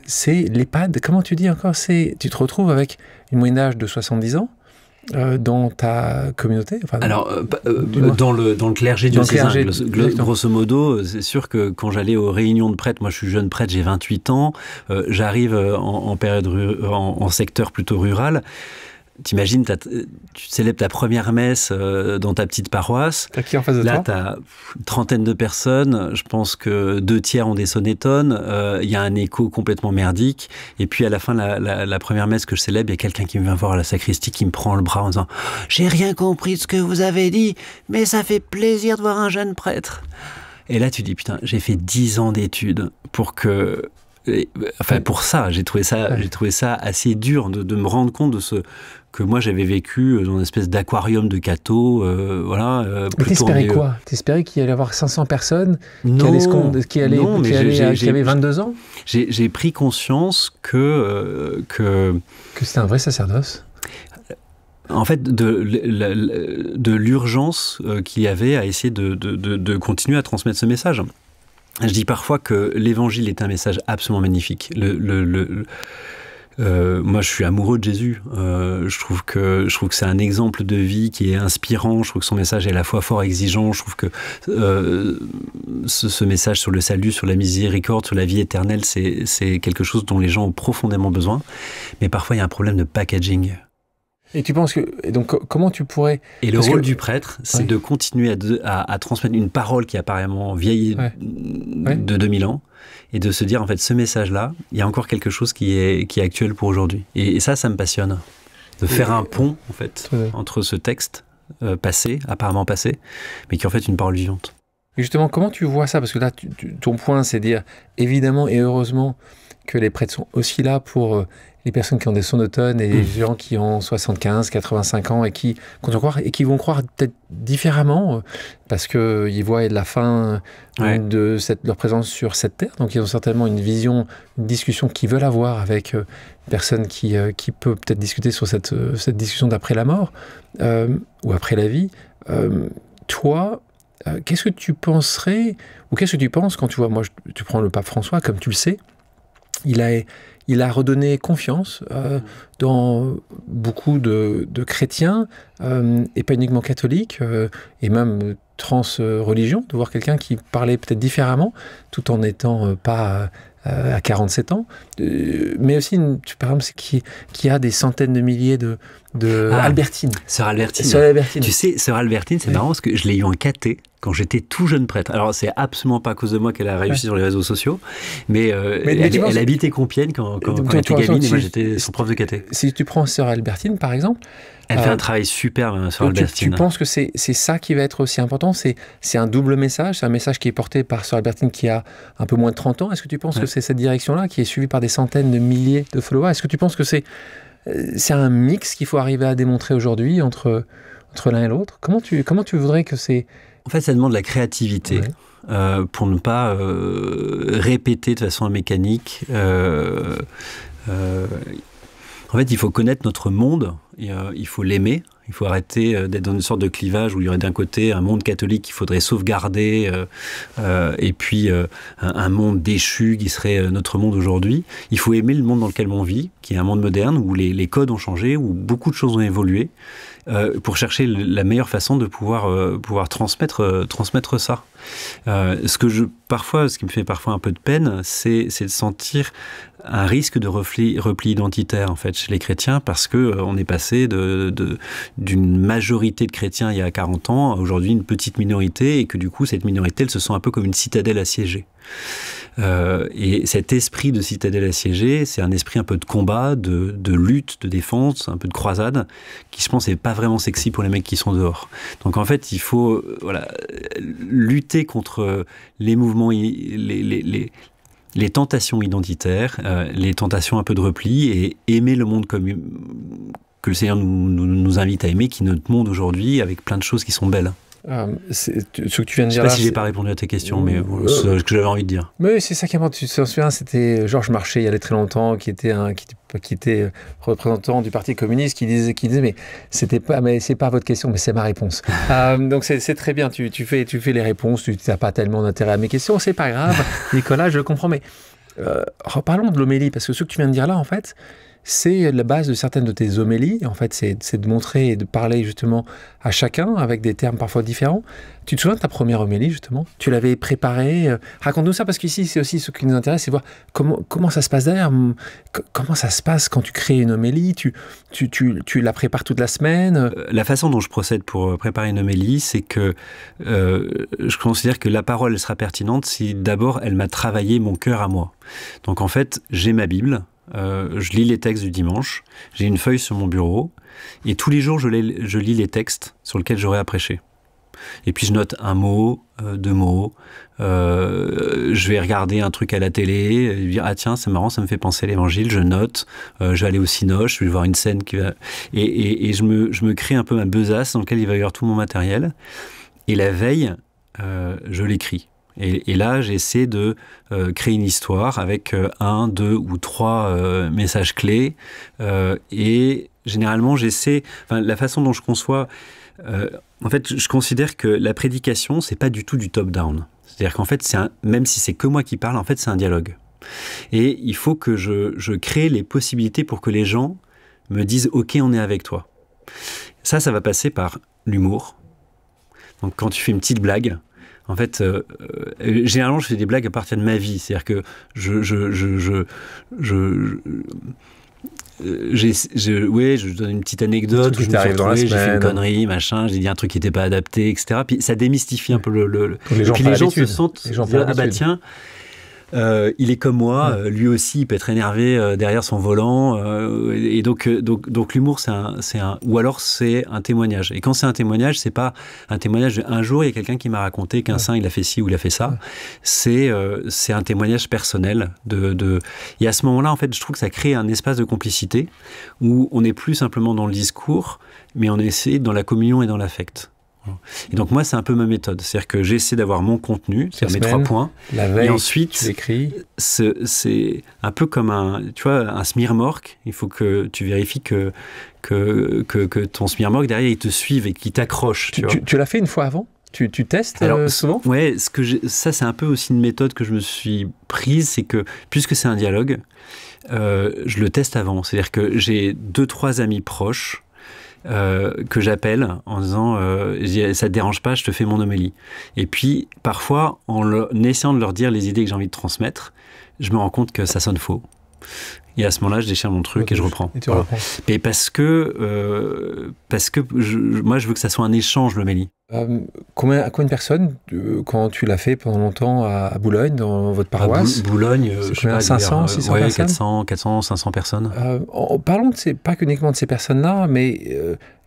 c'est l'EHPAD. Comment tu dis encore? Tu te retrouves avec une moyenne d'âge de 70 ans, dans ta communauté? Alors, dans le clergé diocésain, grosso modo, c'est sûr que quand j'allais aux réunions de prêtres, moi je suis jeune prêtre, j'ai 28 ans, j'arrive en période en secteur plutôt rural. T'imagines, tu célèbres ta première messe dans ta petite paroisse. T'as qui en face de toi? Là, t'as une trentaine de personnes. Je pense que 2/3 ont des sonnettones. Il y a un écho complètement merdique. Et puis, à la fin de la première messe que je célèbre, il y a quelqu'un qui me vient voir à la sacristie, qui me prend le bras en disant « J'ai rien compris de ce que vous avez dit, mais ça fait plaisir de voir un jeune prêtre. » Et là, tu dis « Putain, j'ai fait 10 ans d'études pour que... » Enfin, pour ça, j'ai trouvé ça assez dur de me rendre compte de ce que moi j'avais vécu dans une espèce d'aquarium de Cato, voilà. Mais t'espérais quoi? T'espérais qu'il y allait avoir 500 personnes qui avaient 22 ans? J'ai pris conscience que c'était un vrai sacerdoce. En fait, de l'urgence qu'il y avait à essayer de continuer à transmettre ce message. Je dis parfois que l'évangile est un message absolument magnifique. Moi, je suis amoureux de Jésus. Je trouve que c'est un exemple de vie qui est inspirant. Je trouve que son message est à la fois fort exigeant. Je trouve que ce message sur le salut, sur la miséricorde, sur la vie éternelle, c'est quelque chose dont les gens ont profondément besoin. Mais parfois, il y a un problème de packaging. Et tu penses que... Et donc, comment tu pourrais... Et le rôle du prêtre, c'est de continuer à transmettre une parole qui a apparemment vieilli de 2000 ans, et de se dire, en fait, ce message-là, il y a encore quelque chose qui est actuel pour aujourd'hui. Et ça me passionne. De faire un pont, en fait, entre ce texte apparemment passée, mais qui est en fait une parole vivante. Et justement, comment tu vois ça? Parce que là, ton point, c'est dire, évidemment et heureusement, que les prêtres sont aussi là pour les personnes qui ont des sonotones et les gens qui ont 75, 85 ans et qui comptent croire et qui vont croire peut-être différemment parce qu'ils voient la fin de leur présence sur cette terre. Donc, ils ont certainement une vision, une discussion qu'ils veulent avoir avec une personne qui peut peut-être discuter sur cette discussion d'après la mort ou après la vie. Toi, qu'est-ce que tu penserais ou qu'est-ce que tu penses quand tu vois, moi, tu prends le pape François, comme tu le sais, il a redonné confiance dans beaucoup de chrétiens, et pas uniquement catholiques, et même trans-religions, de voir quelqu'un qui parlait peut-être différemment, tout en n'étant pas à 47 ans, mais aussi, par exemple, qui a des centaines de milliers de Albertine. Sœur Albertine. Tu sais, Sœur Albertine, c'est marrant parce que je l'ai eu en caté quand j'étais tout jeune prêtre. Alors, c'est absolument pas à cause de moi qu'elle a réussi sur les réseaux sociaux, mais elle habitait Compiègne quand elle était gamine et moi j'étais son prof de caté. Si tu prends Sœur Albertine, par exemple, elle fait un travail superbe, Sœur Albertine. Tu penses que c'est ça qui va être aussi important? C'est un double message, c'est un message qui est porté par Sœur Albertine qui a un peu moins de 30 ans. Est-ce que tu penses que c'est cette direction-là qui est suivie par des centaines de milliers de followers? Est-ce que tu penses que c'est un mix qu'il faut arriver à démontrer aujourd'hui entre l'un et l'autre? Comment tu voudrais que c'est... En fait, ça demande de la créativité pour ne pas répéter de façon mécanique. En fait, il faut connaître notre monde, il faut l'aimer. Il faut arrêter d'être dans une sorte de clivage où il y aurait d'un côté un monde catholique qu'il faudrait sauvegarder et puis un monde déchu qui serait notre monde aujourd'hui. Il faut aimer le monde dans lequel on vit, qui est un monde moderne où les codes ont changé, où beaucoup de choses ont évolué, pour chercher la meilleure façon de pouvoir transmettre ça. Ce qui me fait parfois un peu de peine, c'est de sentir un risque de repli identitaire en fait chez les chrétiens, parce que on est passé d'une majorité de chrétiens il y a 40 ans à aujourd'hui une petite minorité, et que du coup cette minorité elle se sent un peu comme une citadelle assiégée. Et cet esprit de citadelle assiégée, c'est un esprit un peu de combat, de lutte, de défense, un peu de croisade, qui je pense n'est pas vraiment sexy pour les mecs qui sont dehors. Donc en fait, il faut lutter contre les mouvements, les tentations identitaires, les tentations un peu de repli, et aimer le monde que le Seigneur nous invite à aimer, qui est notre monde aujourd'hui, avec plein de choses qui sont belles. Ce que tu viens de dire, je ne sais pas si j'ai pas répondu à tes questions, mais ce que j'avais envie de dire. Mais c'est ça qui est important. Tu te souviens, c'était Georges Marchais, il y a très longtemps, qui était représentant du Parti communiste, qui disait mais c'est pas votre question, mais c'est ma réponse. Donc c'est très bien. Tu fais les réponses. Tu n'as pas tellement d'intérêt à mes questions. C'est pas grave, Nicolas, je le comprends. Mais reparlons de l'homélie, parce que ce que tu viens de dire là, en fait, c'est la base de certaines de tes homélies. En fait, c'est de montrer et de parler justement à chacun avec des termes parfois différents. Tu te souviens de ta première homélie, justement? Tu l'avais préparée? Raconte-nous ça, parce qu'ici, c'est aussi ce qui nous intéresse, c'est voir comment ça se passe derrière. Comment ça se passe quand tu crées une homélie? Tu la prépares toute la semaine? La façon dont je procède pour préparer une homélie, c'est que je considère que la parole elle sera pertinente si d'abord elle m'a travaillé mon cœur à moi. Donc en fait, j'ai ma Bible. Je lis les textes du dimanche, j'ai une feuille sur mon bureau, et tous les jours je lis les textes sur lesquels j'aurai à prêcher. Et puis je note un mot, 2 mots, je vais regarder un truc à la télé, et dire ah tiens c'est marrant, ça me fait penser à l'évangile, je note, je vais aller au cinoche, je vais voir une scène qui va... et je me crée un peu ma besace dans laquelle il va y avoir tout mon matériel, et la veille je l'écris. Et là, j'essaie de créer une histoire avec 1, 2 ou 3 messages clés. Et généralement, la façon dont je conçois... en fait, je considère que la prédication, c'est pas du tout du top-down. C'est-à-dire qu'en fait, même si c'est que moi qui parle, en fait, c'est un dialogue. Et il faut que je crée les possibilités pour que les gens me disent « Ok, on est avec toi ». Ça va passer par l'humour. Donc, quand tu fais une petite blague... En fait, généralement, je fais des blagues à partir de ma vie. C'est-à-dire que je donne une petite anecdote où je me suis retrouvé, j'ai fait une connerie, machin, j'ai dit un truc qui n'était pas adapté, etc. Puis ça démystifie un peu le... Et puis les gens se sentent, ah bah tiens, il est comme moi, lui aussi, il peut être énervé derrière son volant. Et donc l'humour, ou alors c'est un témoignage. Et quand c'est un témoignage, c'est pas un témoignage de un jour, il y a quelqu'un qui m'a raconté qu'un saint, il a fait ci ou il a fait ça. C'est un témoignage personnel. Et à ce moment-là, en fait, je trouve que ça crée un espace de complicité où on n'est plus simplement dans le discours, mais on est dans la communion et dans l'affect. Et donc moi, c'est un peu ma méthode. C'est-à-dire que j'essaie d'avoir mon contenu, c'est-à-dire mes 3 points. La veille, et ensuite, tu écris. C'est un peu comme un smirmorque. Il faut que tu vérifies que ton smirmorque, derrière, il te suive et qu'il t'accroche. Tu l'as fait une fois avant ? Tu testes souvent ? Ouais, ça, c'est un peu aussi une méthode que je me suis prise. C'est que, puisque c'est un dialogue, je le teste avant. C'est-à-dire que j'ai 2-3 amis proches que j'appelle en disant ça te dérange pas, je te fais mon homélie. Et puis parfois en essayant de leur dire les idées que j'ai envie de transmettre, je me rends compte que ça sonne faux. Et à ce moment-là, je déchire mon truc et je reprends. Et tu reprends. Mais parce que moi, je veux que ça soit un échange, l'homélie. Combien de personnes, quand tu l'as fait pendant longtemps à Boulogne, dans votre paroisse ? Boulogne, je sais pas, 500, 600 personnes ? 400, 500 personnes. Parlons pas uniquement de ces personnes-là, mais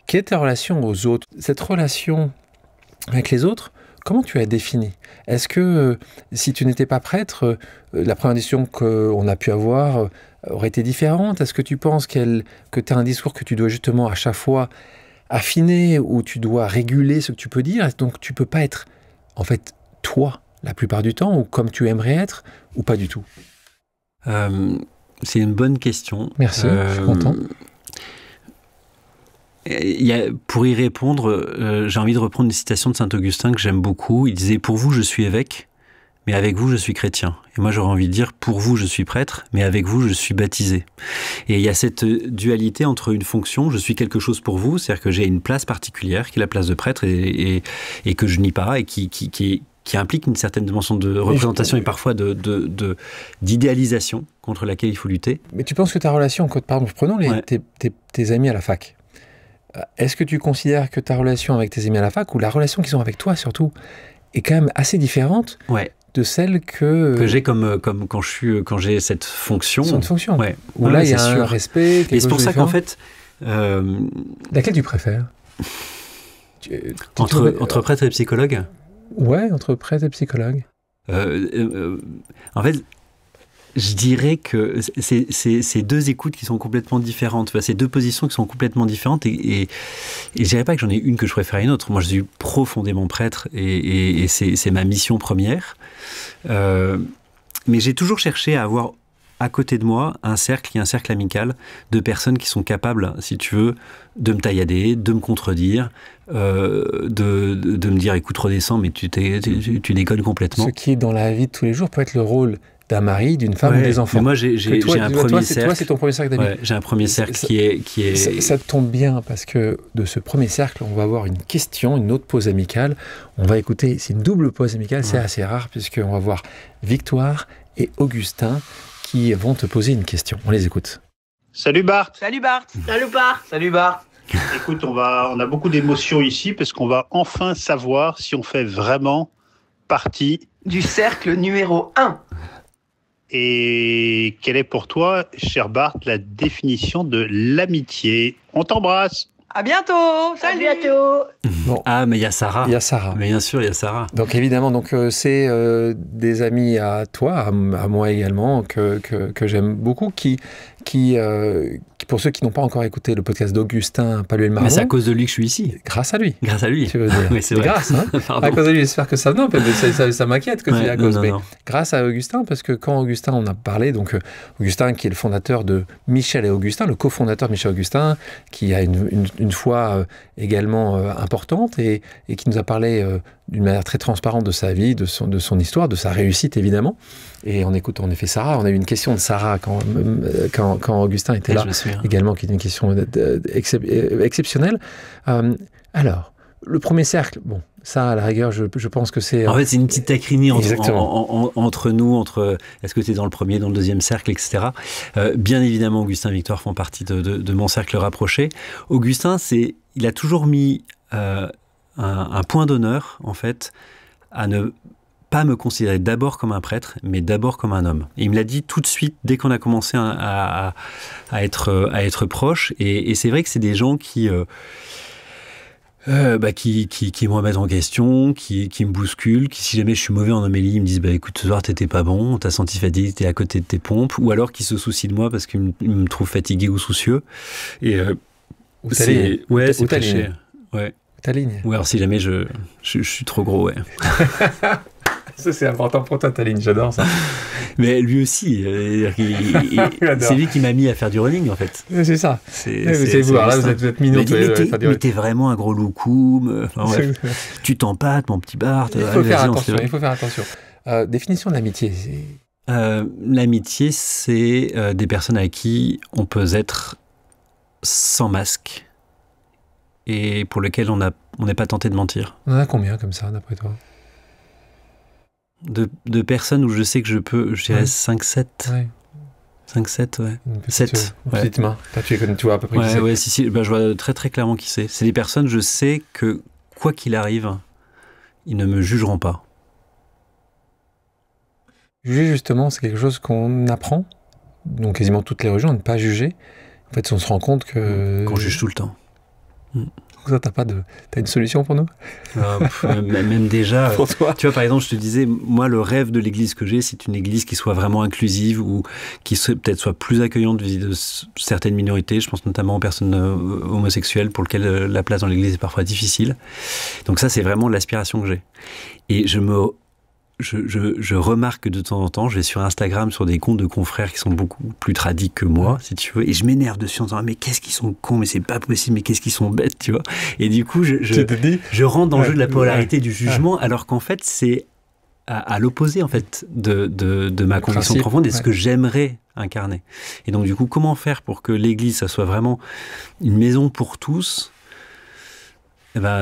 quelle est ta relation aux autres ? Cette relation avec les autres, comment tu as défini ? Est-ce que si tu n'étais pas prêtre, la première décision qu'on a pu avoir aurait été différente ? Est-ce que tu penses que tu as un discours que tu dois justement à chaque fois affiner, où tu dois réguler ce que tu peux dire, donc tu peux pas être en fait toi la plupart du temps, ou comme tu aimerais être, ou pas du tout? C'est une bonne question. Merci, je suis content. Pour y répondre, j'ai envie de reprendre une citation de saint Augustin que j'aime beaucoup. Il disait « Pour vous, je suis évêque, mais avec vous, je suis chrétien. » Et moi, j'aurais envie de dire « Pour vous, je suis prêtre, mais avec vous, je suis baptisé. » Et il y a cette dualité entre une fonction, je suis quelque chose pour vous, c'est-à-dire que j'ai une place particulière, qui est la place de prêtre, et que je nie pas, et qui implique une certaine dimension de représentation et parfois d'idéalisation contre laquelle il faut lutter. Mais tu penses que ta relation, pardon, prenons tes amis à la fac, est-ce que tu considères que ta relation avec tes amis à la fac, ou la relation qu'ils ont avec toi surtout, est quand même assez différente de celle que j'ai comme quand j'ai cette fonction. Cette fonction. Ouais. Où là, il y a un respect. Et c'est pour ça qu'en fait... Laquelle tu préfères entre prêtre et psychologue? Ouais, entre prêtre et psychologue. En fait, je dirais que c'est deux écoutes qui sont complètement différentes. Enfin, c'est deux positions qui sont complètement différentes. Et je dirais pas que j'en ai une que je préfère à une autre. Moi, je suis profondément prêtre et c'est ma mission première. Mais j'ai toujours cherché à avoir à côté de moi un cercle amical de personnes qui sont capables, si tu veux, de me taillader, de me contredire, de me dire écoute, redescends, mais tu déconnes complètement. Ce qui, dans la vie de tous les jours, peut être le rôle d'un mari, d'une femme ou des enfants. Mais moi, j'ai un premier cercle. Toi, c'est ton premier cercle d'amis. Ouais, j'ai un premier cercle qui est... Ça tombe bien, parce que de ce premier cercle, on va avoir une question, une autre pause amicale. On va écouter, c'est une double pause amicale, c'est assez rare, puisqu'on va voir Victoire et Augustin qui vont te poser une question. On les écoute. Salut Bart. Salut Bart. Salut Bart. Salut Bart. Écoute, on a beaucoup d'émotions ici parce qu'on va enfin savoir si on fait vraiment partie du cercle numéro 1. Et quelle est pour toi, cher Bart, la définition de l'amitié? On t'embrasse. À bientôt. Salut. À bientôt. Bon. Ah, mais il y a Sarah. Il y a Sarah. Mais bien sûr, il y a Sarah. Donc évidemment, c'est des amis à toi, à moi également, que j'aime beaucoup, qui, pour ceux qui n'ont pas encore écouté le podcast d'Augustin Paluel-Marmont... Mais c'est à cause de lui que je suis ici. Grâce à lui. Grâce à lui. Tu veux dire. Oui, c'est vrai. Grâce, hein. À cause de lui, j'espère que ça... Non, ça m'inquiète que tu es à cause. Mais grâce à Augustin, parce que quand Augustin, on a parlé, donc Augustin qui est le fondateur de Michel et Augustin, le cofondateur de Michel et Augustin, qui a une foi également importante et qui nous a parlé d'une manière très transparente de sa vie, de son histoire, de sa réussite évidemment. Et en écoutant en effet Sarah, on a eu une question de Sarah quand Augustin était là, également, qui est une question exceptionnelle. Alors, le premier cercle, bon, ça à la rigueur, je pense que c'est... En fait, c'est une petite taquinerie entre nous, est-ce que tu es dans le premier, dans le deuxième cercle, etc. Bien évidemment, Augustin et Victoire font partie de mon cercle rapproché. Augustin, il a toujours mis un point d'honneur, en fait, à ne pas me considérer d'abord comme un prêtre, mais d'abord comme un homme. Et il me l'a dit tout de suite, dès qu'on a commencé à être proches. Et c'est vrai que c'est des gens qui me remettent en question, qui me bousculent, qui, si jamais je suis mauvais en homélie, ils me disent écoute, ce soir t'étais pas bon, t'as senti fatigué, t'es à côté de tes pompes, ou alors qui se soucient de moi parce qu'ils me trouvent fatigué ou soucieux. Et c'est prêché. Ouais. Ta ligne. Ou alors si jamais je suis trop gros, ouais. Ça, c'est important pour toi, ta ligne, j'adore ça. Mais lui aussi, c'est lui qui m'a mis à faire du running, en fait. C'est ça. C'est vous, alors là, vous êtes mignon. Mais t'es vraiment un gros loukoum. Enfin, ouais. Tu t'empâtes, mon petit Bart. Il faut faire attention. Définition de l'amitié. L'amitié, c'est des personnes avec qui on peut être sans masque et pour lesquelles on n'est pas tenté de mentir. On en a combien comme ça, d'après toi ? De personnes où je sais que je dirais 5-7. Ouais. 5-7, ouais. 7. Petite main. Tu vois à peu près qui c'est. Ouais, si. Je vois très très clairement qui c'est. C'est des personnes, je sais que quoi qu'il arrive, ils ne me jugeront pas. Juger, justement, c'est quelque chose qu'on apprend, donc quasiment toutes les religions, à ne pas juger. En fait, on se rend compte que... Qu'on juge tout le temps. Ça, t'as une solution pour nous ? Même déjà, pour toi. Tu vois, par exemple, je te disais, moi, le rêve de l'église que j'ai, c'est une église qui soit vraiment inclusive ou qui peut-être soit plus accueillante vis-à-vis de certaines minorités. Je pense notamment aux personnes homosexuelles pour lesquelles la place dans l'église est parfois difficile. Donc ça, c'est vraiment l'aspiration que j'ai. Et je remarque que de temps en temps, je vais sur Instagram sur des comptes de confrères qui sont beaucoup plus tradis que moi, si tu veux, et je m'énerve dessus en disant mais qu'est-ce qu'ils sont cons, mais c'est pas possible, mais qu'est-ce qu'ils sont bêtes, tu vois. Et du coup, je rentre dans le jeu de la polarité du jugement, alors qu'en fait, c'est à l'opposé en fait de ma conviction profonde et ce que j'aimerais incarner. Et donc du coup, comment faire pour que l'Église, ça soit vraiment une maison pour tous ?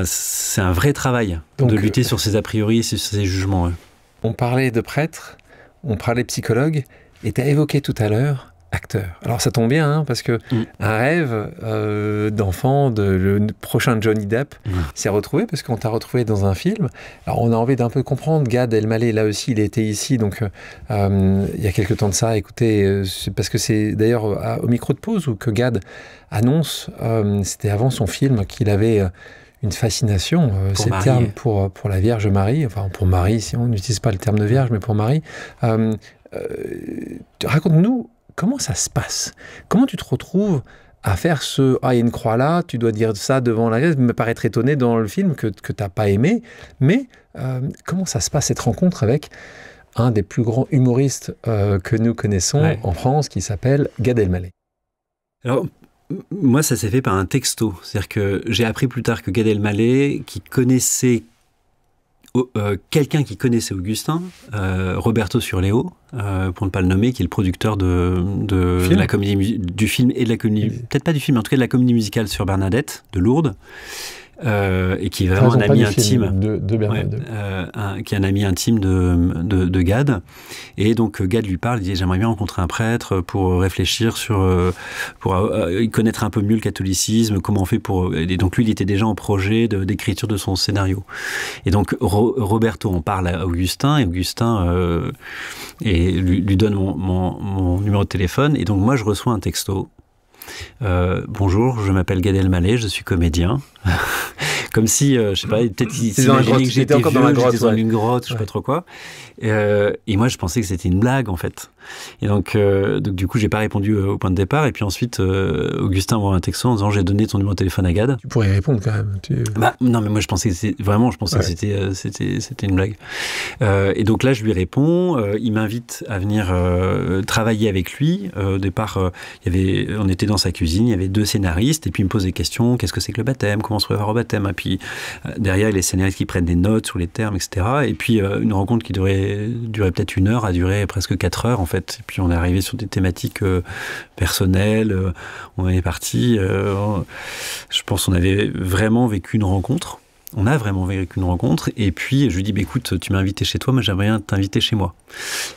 C'est un vrai travail de lutter sur ces a priori, sur ces jugements. Ouais. On parlait de prêtre, on parlait de psychologue, et tu as évoqué tout à l'heure acteur. Alors ça tombe bien, parce que un rêve d'enfant, le prochain Johnny Depp, s'est retrouvé, parce qu'on t'a retrouvé dans un film. Alors on a envie d'un peu comprendre, Gad Elmaleh, là aussi, il était ici, donc il y a quelques temps de ça, écoutez, parce que c'est d'ailleurs au micro de pause où que Gad annonce, c'était avant son film, qu'il avait... une fascination, ces termes pour la Vierge Marie, enfin pour Marie, si on n'utilise pas le terme de Vierge, mais pour Marie. Raconte-nous comment ça se passe. Comment tu te retrouves à faire il y a une croix là, tu dois dire ça devant la Vierge, me paraître étonné dans le film que tu n'as pas aimé, mais comment ça se passe cette rencontre avec un des plus grands humoristes que nous connaissons en France, qui s'appelle Gad Elmaleh. Alors, moi, ça s'est fait par un texto. C'est-à-dire que j'ai appris plus tard que Gad Elmaleh, qui connaissait quelqu'un qui connaissait Augustin, Roberto Surleo, pour ne pas le nommer, qui est le producteur de la comédie, du film et de la comédie, peut-être pas du film, mais en tout cas de la comédie musicale sur Bernadette, de Lourdes. Et qui est vraiment un ami intime qui est un ami intime de Gad, et donc Gad lui parle, il dit j'aimerais bien rencontrer un prêtre pour réfléchir pour connaître un peu mieux le catholicisme, comment on fait et donc lui il était déjà en projet d'écriture de son scénario, et donc Roberto en parle à Augustin, et Augustin lui donne mon numéro de téléphone, et donc moi je reçois un texto. Bonjour, je m'appelle Gad Elmaleh, je suis comédien. Comme si, je sais pas, peut-être qu'ils s'imaginaient que j'étais vieux, j'étais dans une grotte, je sais pas trop quoi. Et moi, je pensais que c'était une blague, en fait. Et donc du coup, j'ai pas répondu au point de départ. Et puis ensuite, Augustin m'envoie un texto en disant j'ai donné ton numéro de téléphone à Gad. Tu pourrais y répondre quand même. Non, mais moi, je pensais que c'était une blague. Et donc là, je lui réponds. Il m'invite à venir travailler avec lui. Au départ, on était dans sa cuisine. Il y avait 2 scénaristes. Et puis il me pose des questions. Qu'est-ce que c'est que le baptême ? Comment se prépare au baptême ? Et puis derrière, les scénaristes qui prennent des notes sur les termes, etc. Et puis une rencontre qui durait peut-être 1 heure a duré presque 4 heures en fait. Et puis on est arrivé sur des thématiques personnelles. On est parti. Je pense qu'on avait vraiment vécu une rencontre. On a vraiment vécu une rencontre. Et puis je lui dis écoute, tu m'as invité chez toi, mais j'aimerais bien t'inviter chez moi.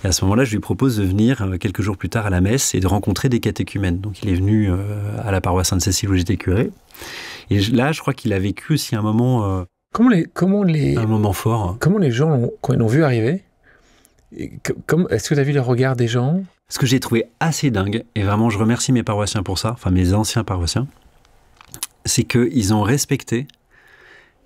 Et à ce moment-là, je lui propose de venir quelques jours plus tard à la messe et de rencontrer des catéchumènes. Donc il est venu à la paroisse Sainte-Cécile où j'étais curé. Et là, je crois qu'il a vécu aussi un moment Comment les Un moment fort. Comment les gens, quand ils l'ont vu arriver, est-ce que tu as vu le regard des gens? Ce que j'ai trouvé assez dingue, et vraiment je remercie mes paroissiens pour ça, enfin mes anciens paroissiens, c'est qu'ils ont respecté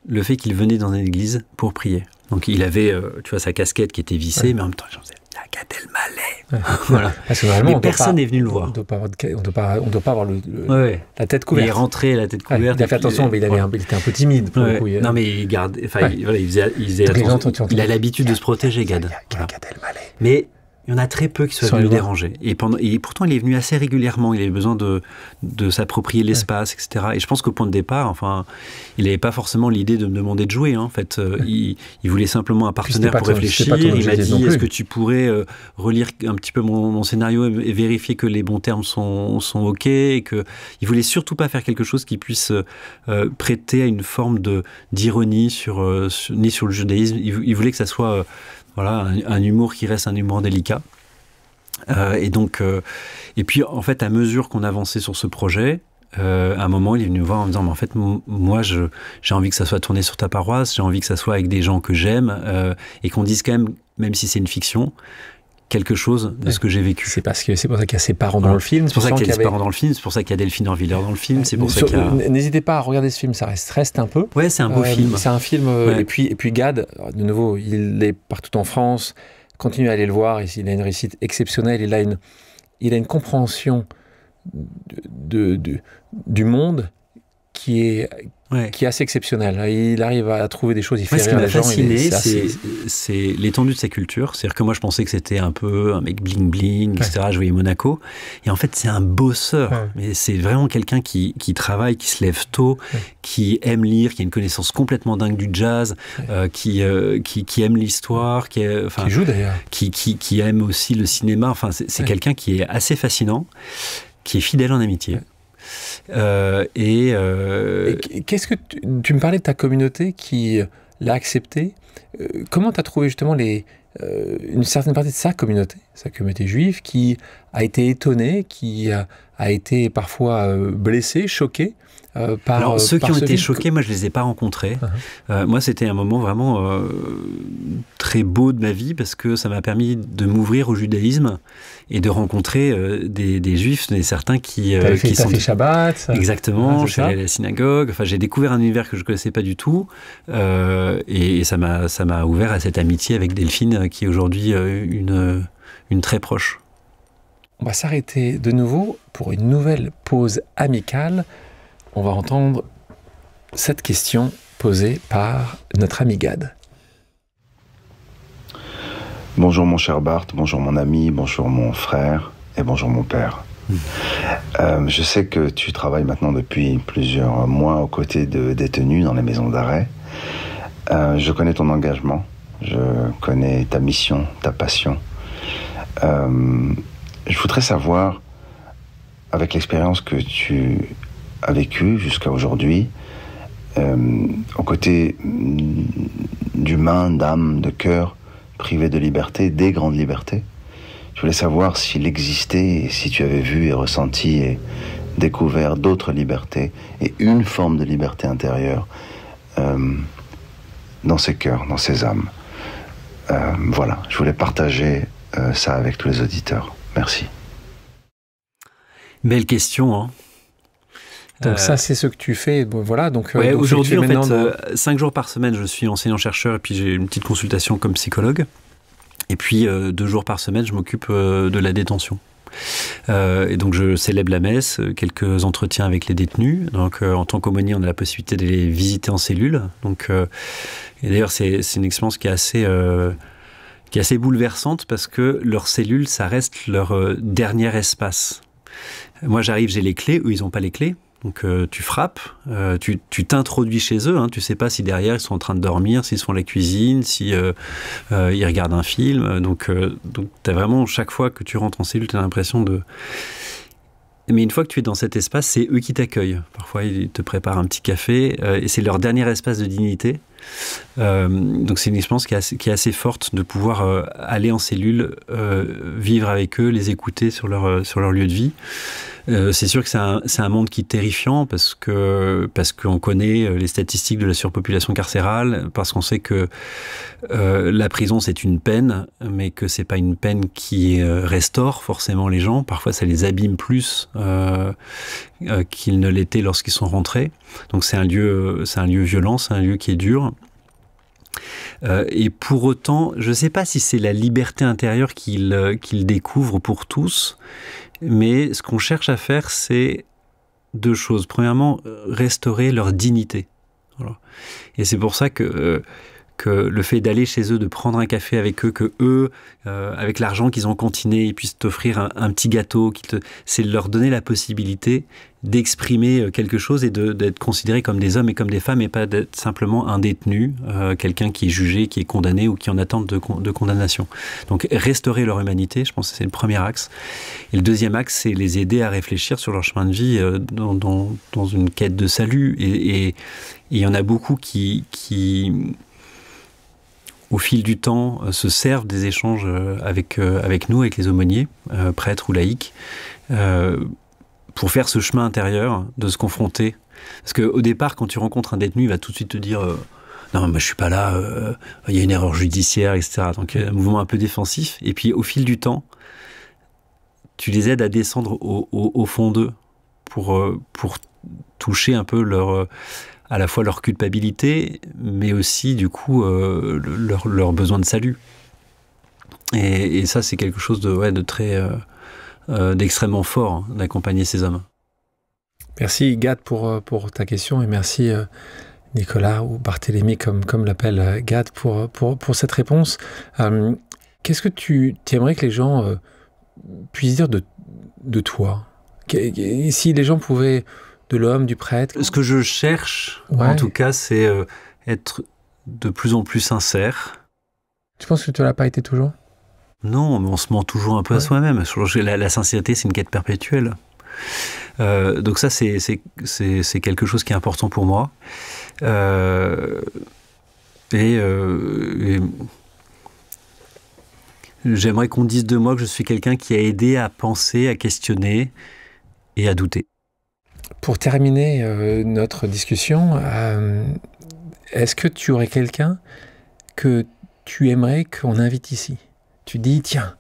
le fait qu'il venait dans une église pour prier. Donc il avait, tu vois, sa casquette qui était vissée, mais en même temps, les gens disaient, la Gad Elmaleh. Voilà. Parce que vraiment, mais personne n'est venu le voir. On ne doit pas avoir la tête couverte. Il est rentré la tête couverte. Il a fait attention, mais il était un peu timide pour le coup. Non, mais il garde, il faisait attention. Il a l'habitude de se protéger, Gad. Gad Elmaleh. Mais il y en a très peu qui soient venus le déranger. Et pourtant, il est venu assez régulièrement. Il avait besoin de s'approprier l'espace, etc. Et je pense qu'au point de départ, enfin, il n'avait pas forcément l'idée de me demander de jouer. Hein. En fait, il voulait simplement un partenaire pour réfléchir. Il m'a dit, est-ce que tu pourrais relire un petit peu mon scénario et vérifier que les bons termes sont OK, et que il voulait surtout pas faire quelque chose qui puisse prêter à une forme d'ironie ni sur le judaïsme. Il voulait que ça soit voilà, un humour qui reste un humour délicat. Et puis, en fait, à mesure qu'on avançait sur ce projet, à un moment, il est venu me voir en me disant, mais en fait, moi, j'ai envie que ça soit tourné sur ta paroisse, j'ai envie que ça soit avec des gens que j'aime, et qu'on dise quand même si c'est une fiction, quelque chose de ce que j'ai vécu. C'est pour ça qu'il y a ses parents dans le film. C'est pour ça qu'il y a ses parents dans le film, c'est pour ça qu'il y a Delphine Orviller dans le film, c'est pour ça qu'il y a... N'hésitez pas à regarder ce film, ça reste un peu. Ouais, c'est un beau film. C'est un film, et puis Gad, de nouveau, il est partout en France, continuez à aller le voir, il a une réussite exceptionnelle, il a une compréhension du monde qui est assez exceptionnel. Il arrive à trouver des choses, il fait rire les gens. Ce qui m'a fasciné, c'est l'étendue de sa culture. C'est-à-dire que moi, je pensais que c'était un peu un mec bling-bling, etc. Je voyais Monaco. Et en fait, c'est un bosseur. Ouais. Mais c'est vraiment quelqu'un qui travaille, qui se lève tôt, qui aime lire, qui a une connaissance complètement dingue du jazz, qui aime l'histoire, qui joue d'ailleurs. Qui aime aussi le cinéma. Enfin, c'est quelqu'un qui est assez fascinant, qui est fidèle en amitié. Qu'est-ce que tu me parlais de ta communauté qui l'a accepté. Comment tu as trouvé justement une certaine partie de sa communauté juive, qui a été étonnée, qui a été parfois blessée, choquée par... Alors ceux qui ont été choqués, moi je les ai pas rencontrés. Moi c'était un moment vraiment très beau de ma vie, parce que ça m'a permis de m'ouvrir au judaïsme et de rencontrer des juifs, certains qui sont... fait Shabbat. Exactement, je suis allé à la synagogue. Enfin, j'ai découvert un univers que je connaissais pas du tout, et ça m'a ouvert à cette amitié avec Delphine, qui est aujourd'hui une très proche. On va s'arrêter de nouveau pour une nouvelle pause amicale. On va entendre cette question posée par notre ami Gad. Bonjour mon cher Bart, bonjour mon ami, bonjour mon frère et bonjour mon père. Je sais que tu travailles maintenant depuis plusieurs mois aux côtés de détenus dans les maisons d'arrêt. Je connais ton engagement, je connais ta mission, ta passion. Je voudrais savoir, avec l'expérience que tu as vécue jusqu'à aujourd'hui, aux côtés d'humains, d'âmes, de cœurs privés de liberté, des grandes libertés, je voulais savoir s'il existait, et si tu avais vu et ressenti et découvert d'autres libertés et une forme de liberté intérieure dans ces cœurs, dans ces âmes. Voilà, je voulais partager ça avec tous les auditeurs. Merci. Belle question, hein. Donc ça, c'est ce que tu fais. Voilà. Donc aujourd'hui, en fait, 5 jours par semaine, je suis enseignant-chercheur, et puis j'ai une petite consultation comme psychologue. Et puis 2 jours par semaine, je m'occupe de la détention. Et donc je célèbre la messe, quelques entretiens avec les détenus. Donc en tant qu'aumônier, on a la possibilité de les visiter en cellule. Donc et d'ailleurs, c'est une expérience qui est assez bouleversante, parce que leur cellule, ça reste leur dernier espace. Moi, j'arrive, j'ai les clés, eux, ils n'ont pas les clés. Donc tu frappes, tu t'introduis chez eux, hein, tu sais pas si derrière ils sont en train de dormir, s'ils sont à la cuisine, si ils regardent un film. Donc tu as vraiment, chaque fois que tu rentres en cellule, tu as l'impression de... Mais une fois que tu es dans cet espace, c'est eux qui t'accueillent. Parfois, ils te préparent un petit café, et c'est leur dernier espace de dignité. Donc c'est une expérience qui est assez forte, de pouvoir aller en cellule, vivre avec eux, les écouter sur leur lieu de vie. C'est sûr que c'est un monde qui est terrifiant parce qu'on connaît les statistiques de la surpopulation carcérale, parce qu'on sait que la prison c'est une peine, mais que c'est pas une peine qui restaure forcément les gens. Parfois ça les abîme plus qu'ils ne l'étaient lorsqu'ils sont rentrés. Donc c'est un lieu violent, c'est un lieu qui est dur. Et pour autant, je ne sais pas si c'est la liberté intérieure qu'il découvre pour tous, mais ce qu'on cherche à faire, c'est deux choses. Premièrement, restaurer leur dignité. Voilà. Et c'est pour ça que le fait d'aller chez eux, de prendre un café avec eux, que eux, avec l'argent qu'ils ont cantiné, ils puissent t'offrir un petit gâteau, c'est leur donner la possibilité d'exprimer quelque chose et d'être considérés comme des hommes et comme des femmes, et pas d'être simplement un détenu, quelqu'un qui est jugé, qui est condamné ou qui est en attente de condamnation. Donc restaurer leur humanité, je pense que c'est le premier axe. Et le deuxième axe, c'est les aider à réfléchir sur leur chemin de vie dans une quête de salut. Et il y en a beaucoup qui au fil du temps, se servent des échanges avec nous, avec les aumôniers, prêtres ou laïcs, pour faire ce chemin intérieur, de se confronter. Parce qu'au départ, quand tu rencontres un détenu, il va tout de suite te dire non, moi je suis pas là, il y a une erreur judiciaire, etc. Donc un mouvement un peu défensif. Et puis au fil du temps, tu les aides à descendre au fond d'eux pour toucher un peu à la fois leur culpabilité, mais aussi du coup leur besoin de salut. Et ça, c'est quelque chose de très d'extrêmement fort, hein, d'accompagner ces hommes. Merci Gad pour ta question, et merci Nicolas, ou Barthélémy comme l'appelle Gad, pour cette réponse. Qu'est-ce que tu aimerais que les gens puissent dire de toi? Si les gens pouvaient, de l'homme, du prêtre... Ce que je cherche, en tout cas, c'est être de plus en plus sincère. Tu penses que tu ne l'as pas été toujours? Non, mais on se ment toujours un peu à soi-même. La sincérité, c'est une quête perpétuelle. Donc ça, c'est quelque chose qui est important pour moi. Et j'aimerais qu'on dise de moi que je suis quelqu'un qui a aidé à penser, à questionner et à douter. Pour terminer notre discussion, est-ce que tu aurais quelqu'un que tu aimerais qu'on invite ici? Tu dis, tiens,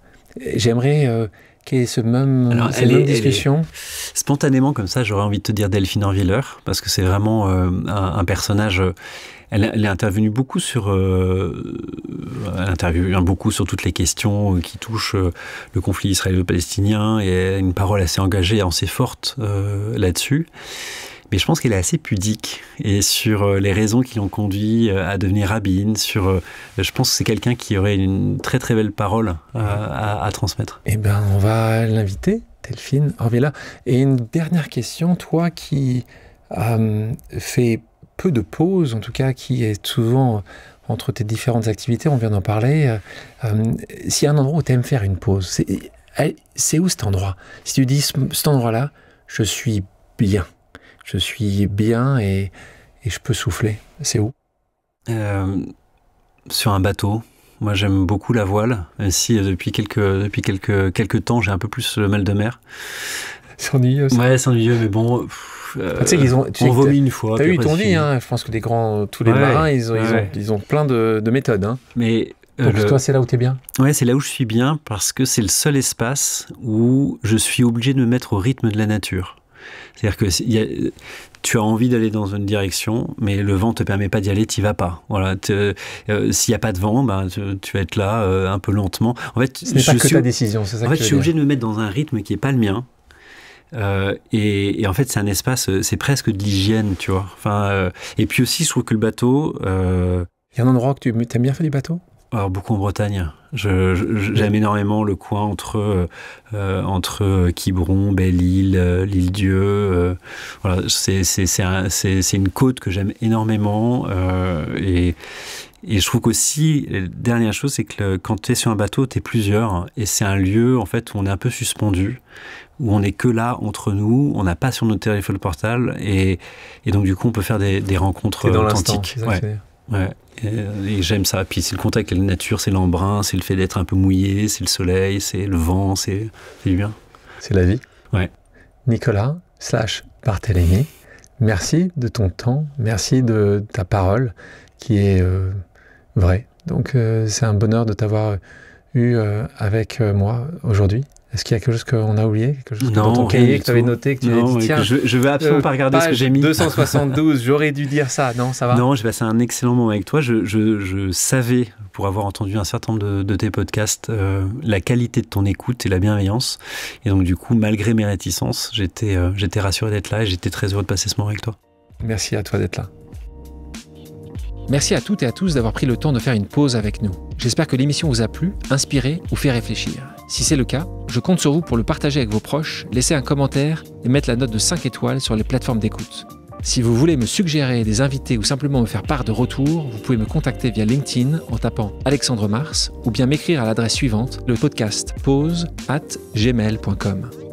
j'aimerais qu'il y ait cette même discussion. Spontanément, comme ça, j'aurais envie de te dire Delphine Orwiller, parce que c'est vraiment un personnage... Elle est intervenue beaucoup elle intervient beaucoup sur toutes les questions qui touchent le conflit israélo-palestinien, et elle a une parole assez engagée et assez forte là-dessus. Mais je pense qu'elle est assez pudique, et sur les raisons qui l'ont conduit à devenir rabbine, je pense que c'est quelqu'un qui aurait une très très belle parole à transmettre. Eh bien, on va l'inviter, Delphine Orwiller. Et une dernière question, toi qui fais peu de pauses, en tout cas qui est souvent entre tes différentes activités, on vient d'en parler, s'il y a un endroit où tu aimes faire une pause, c'est où cet endroit? Si tu dis cet endroit-là, je suis bien et je peux souffler, c'est où? Sur un bateau. Moi, j'aime beaucoup la voile, même si depuis quelques temps, j'ai un peu plus le mal de mer. C'est ennuyeux, ça. Ouais, c'est ennuyeux, mais bon... tu sais qu'ils ont, on vomit une fois. T'as eu ton vie, hein. Je pense que tous les marins, ils ont plein de méthodes. Hein. Mais donc toi, c'est là où t'es bien? Ouais, c'est là où je suis bien, parce que c'est le seul espace où je suis obligé de me mettre au rythme de la nature. C'est-à-dire que tu as envie d'aller dans une direction, mais le vent te permet pas d'y aller, t'y vas pas. Voilà. S'il y a pas de vent, tu vas être là un peu lentement. En fait, ce n'est pas que ta décision, c'est ça. En fait, je suis obligé de me mettre dans un rythme qui est pas le mien. Et en fait, c'est un espace, c'est presque de l'hygiène, tu vois. Enfin, et puis aussi, je trouve que le bateau... Il y a un endroit que tu aimes bien faire du bateau? Alors, beaucoup en Bretagne. J'aime énormément le coin entre Quiberon, Belle-Île, l'Île-Dieu. Voilà, c'est une côte que j'aime énormément. Et je trouve qu'aussi, la dernière chose, c'est que quand tu es sur un bateau, tu es plusieurs. Et c'est un lieu, en fait, où on est un peu suspendu, où on n'est que là, entre nous. On n'a pas sur notre téléphone portable. Et donc, du coup, on peut faire des rencontres authentiques. Ouais. Et j'aime ça. Puis c'est le contact avec la nature, c'est l'embrun, c'est le fait d'être un peu mouillé, c'est le soleil, c'est le vent, c'est du bien. C'est la vie. Ouais. Nicolas/Barthélémy. Merci de ton temps, merci de ta parole qui est vraie. Donc c'est un bonheur de t'avoir eu avec moi aujourd'hui. Est-ce qu'il y a quelque chose qu'on a oublié, quelque chose dans ton cahier que tu avais noté, que tu avais dit tiens, je vais absolument pas regarder ce que j'ai mis. 272, j'aurais dû dire ça. Non, ça va. Non, j'ai passé un excellent moment avec toi. Je savais, pour avoir entendu un certain nombre de tes podcasts, la qualité de ton écoute et la bienveillance. Et donc du coup, malgré mes réticences, j'étais rassuré d'être là et j'étais très heureux de passer ce moment avec toi. Merci à toi d'être là. Merci à toutes et à tous d'avoir pris le temps de faire une pause avec nous. J'espère que l'émission vous a plu, inspiré ou fait réfléchir. Si c'est le cas, je compte sur vous pour le partager avec vos proches, laisser un commentaire et mettre la note de 5 étoiles sur les plateformes d'écoute. Si vous voulez me suggérer des invités ou simplement me faire part de retours, vous pouvez me contacter via LinkedIn en tapant Alexandre Mars ou bien m'écrire à l'adresse suivante, le podcast pause@gmail.com.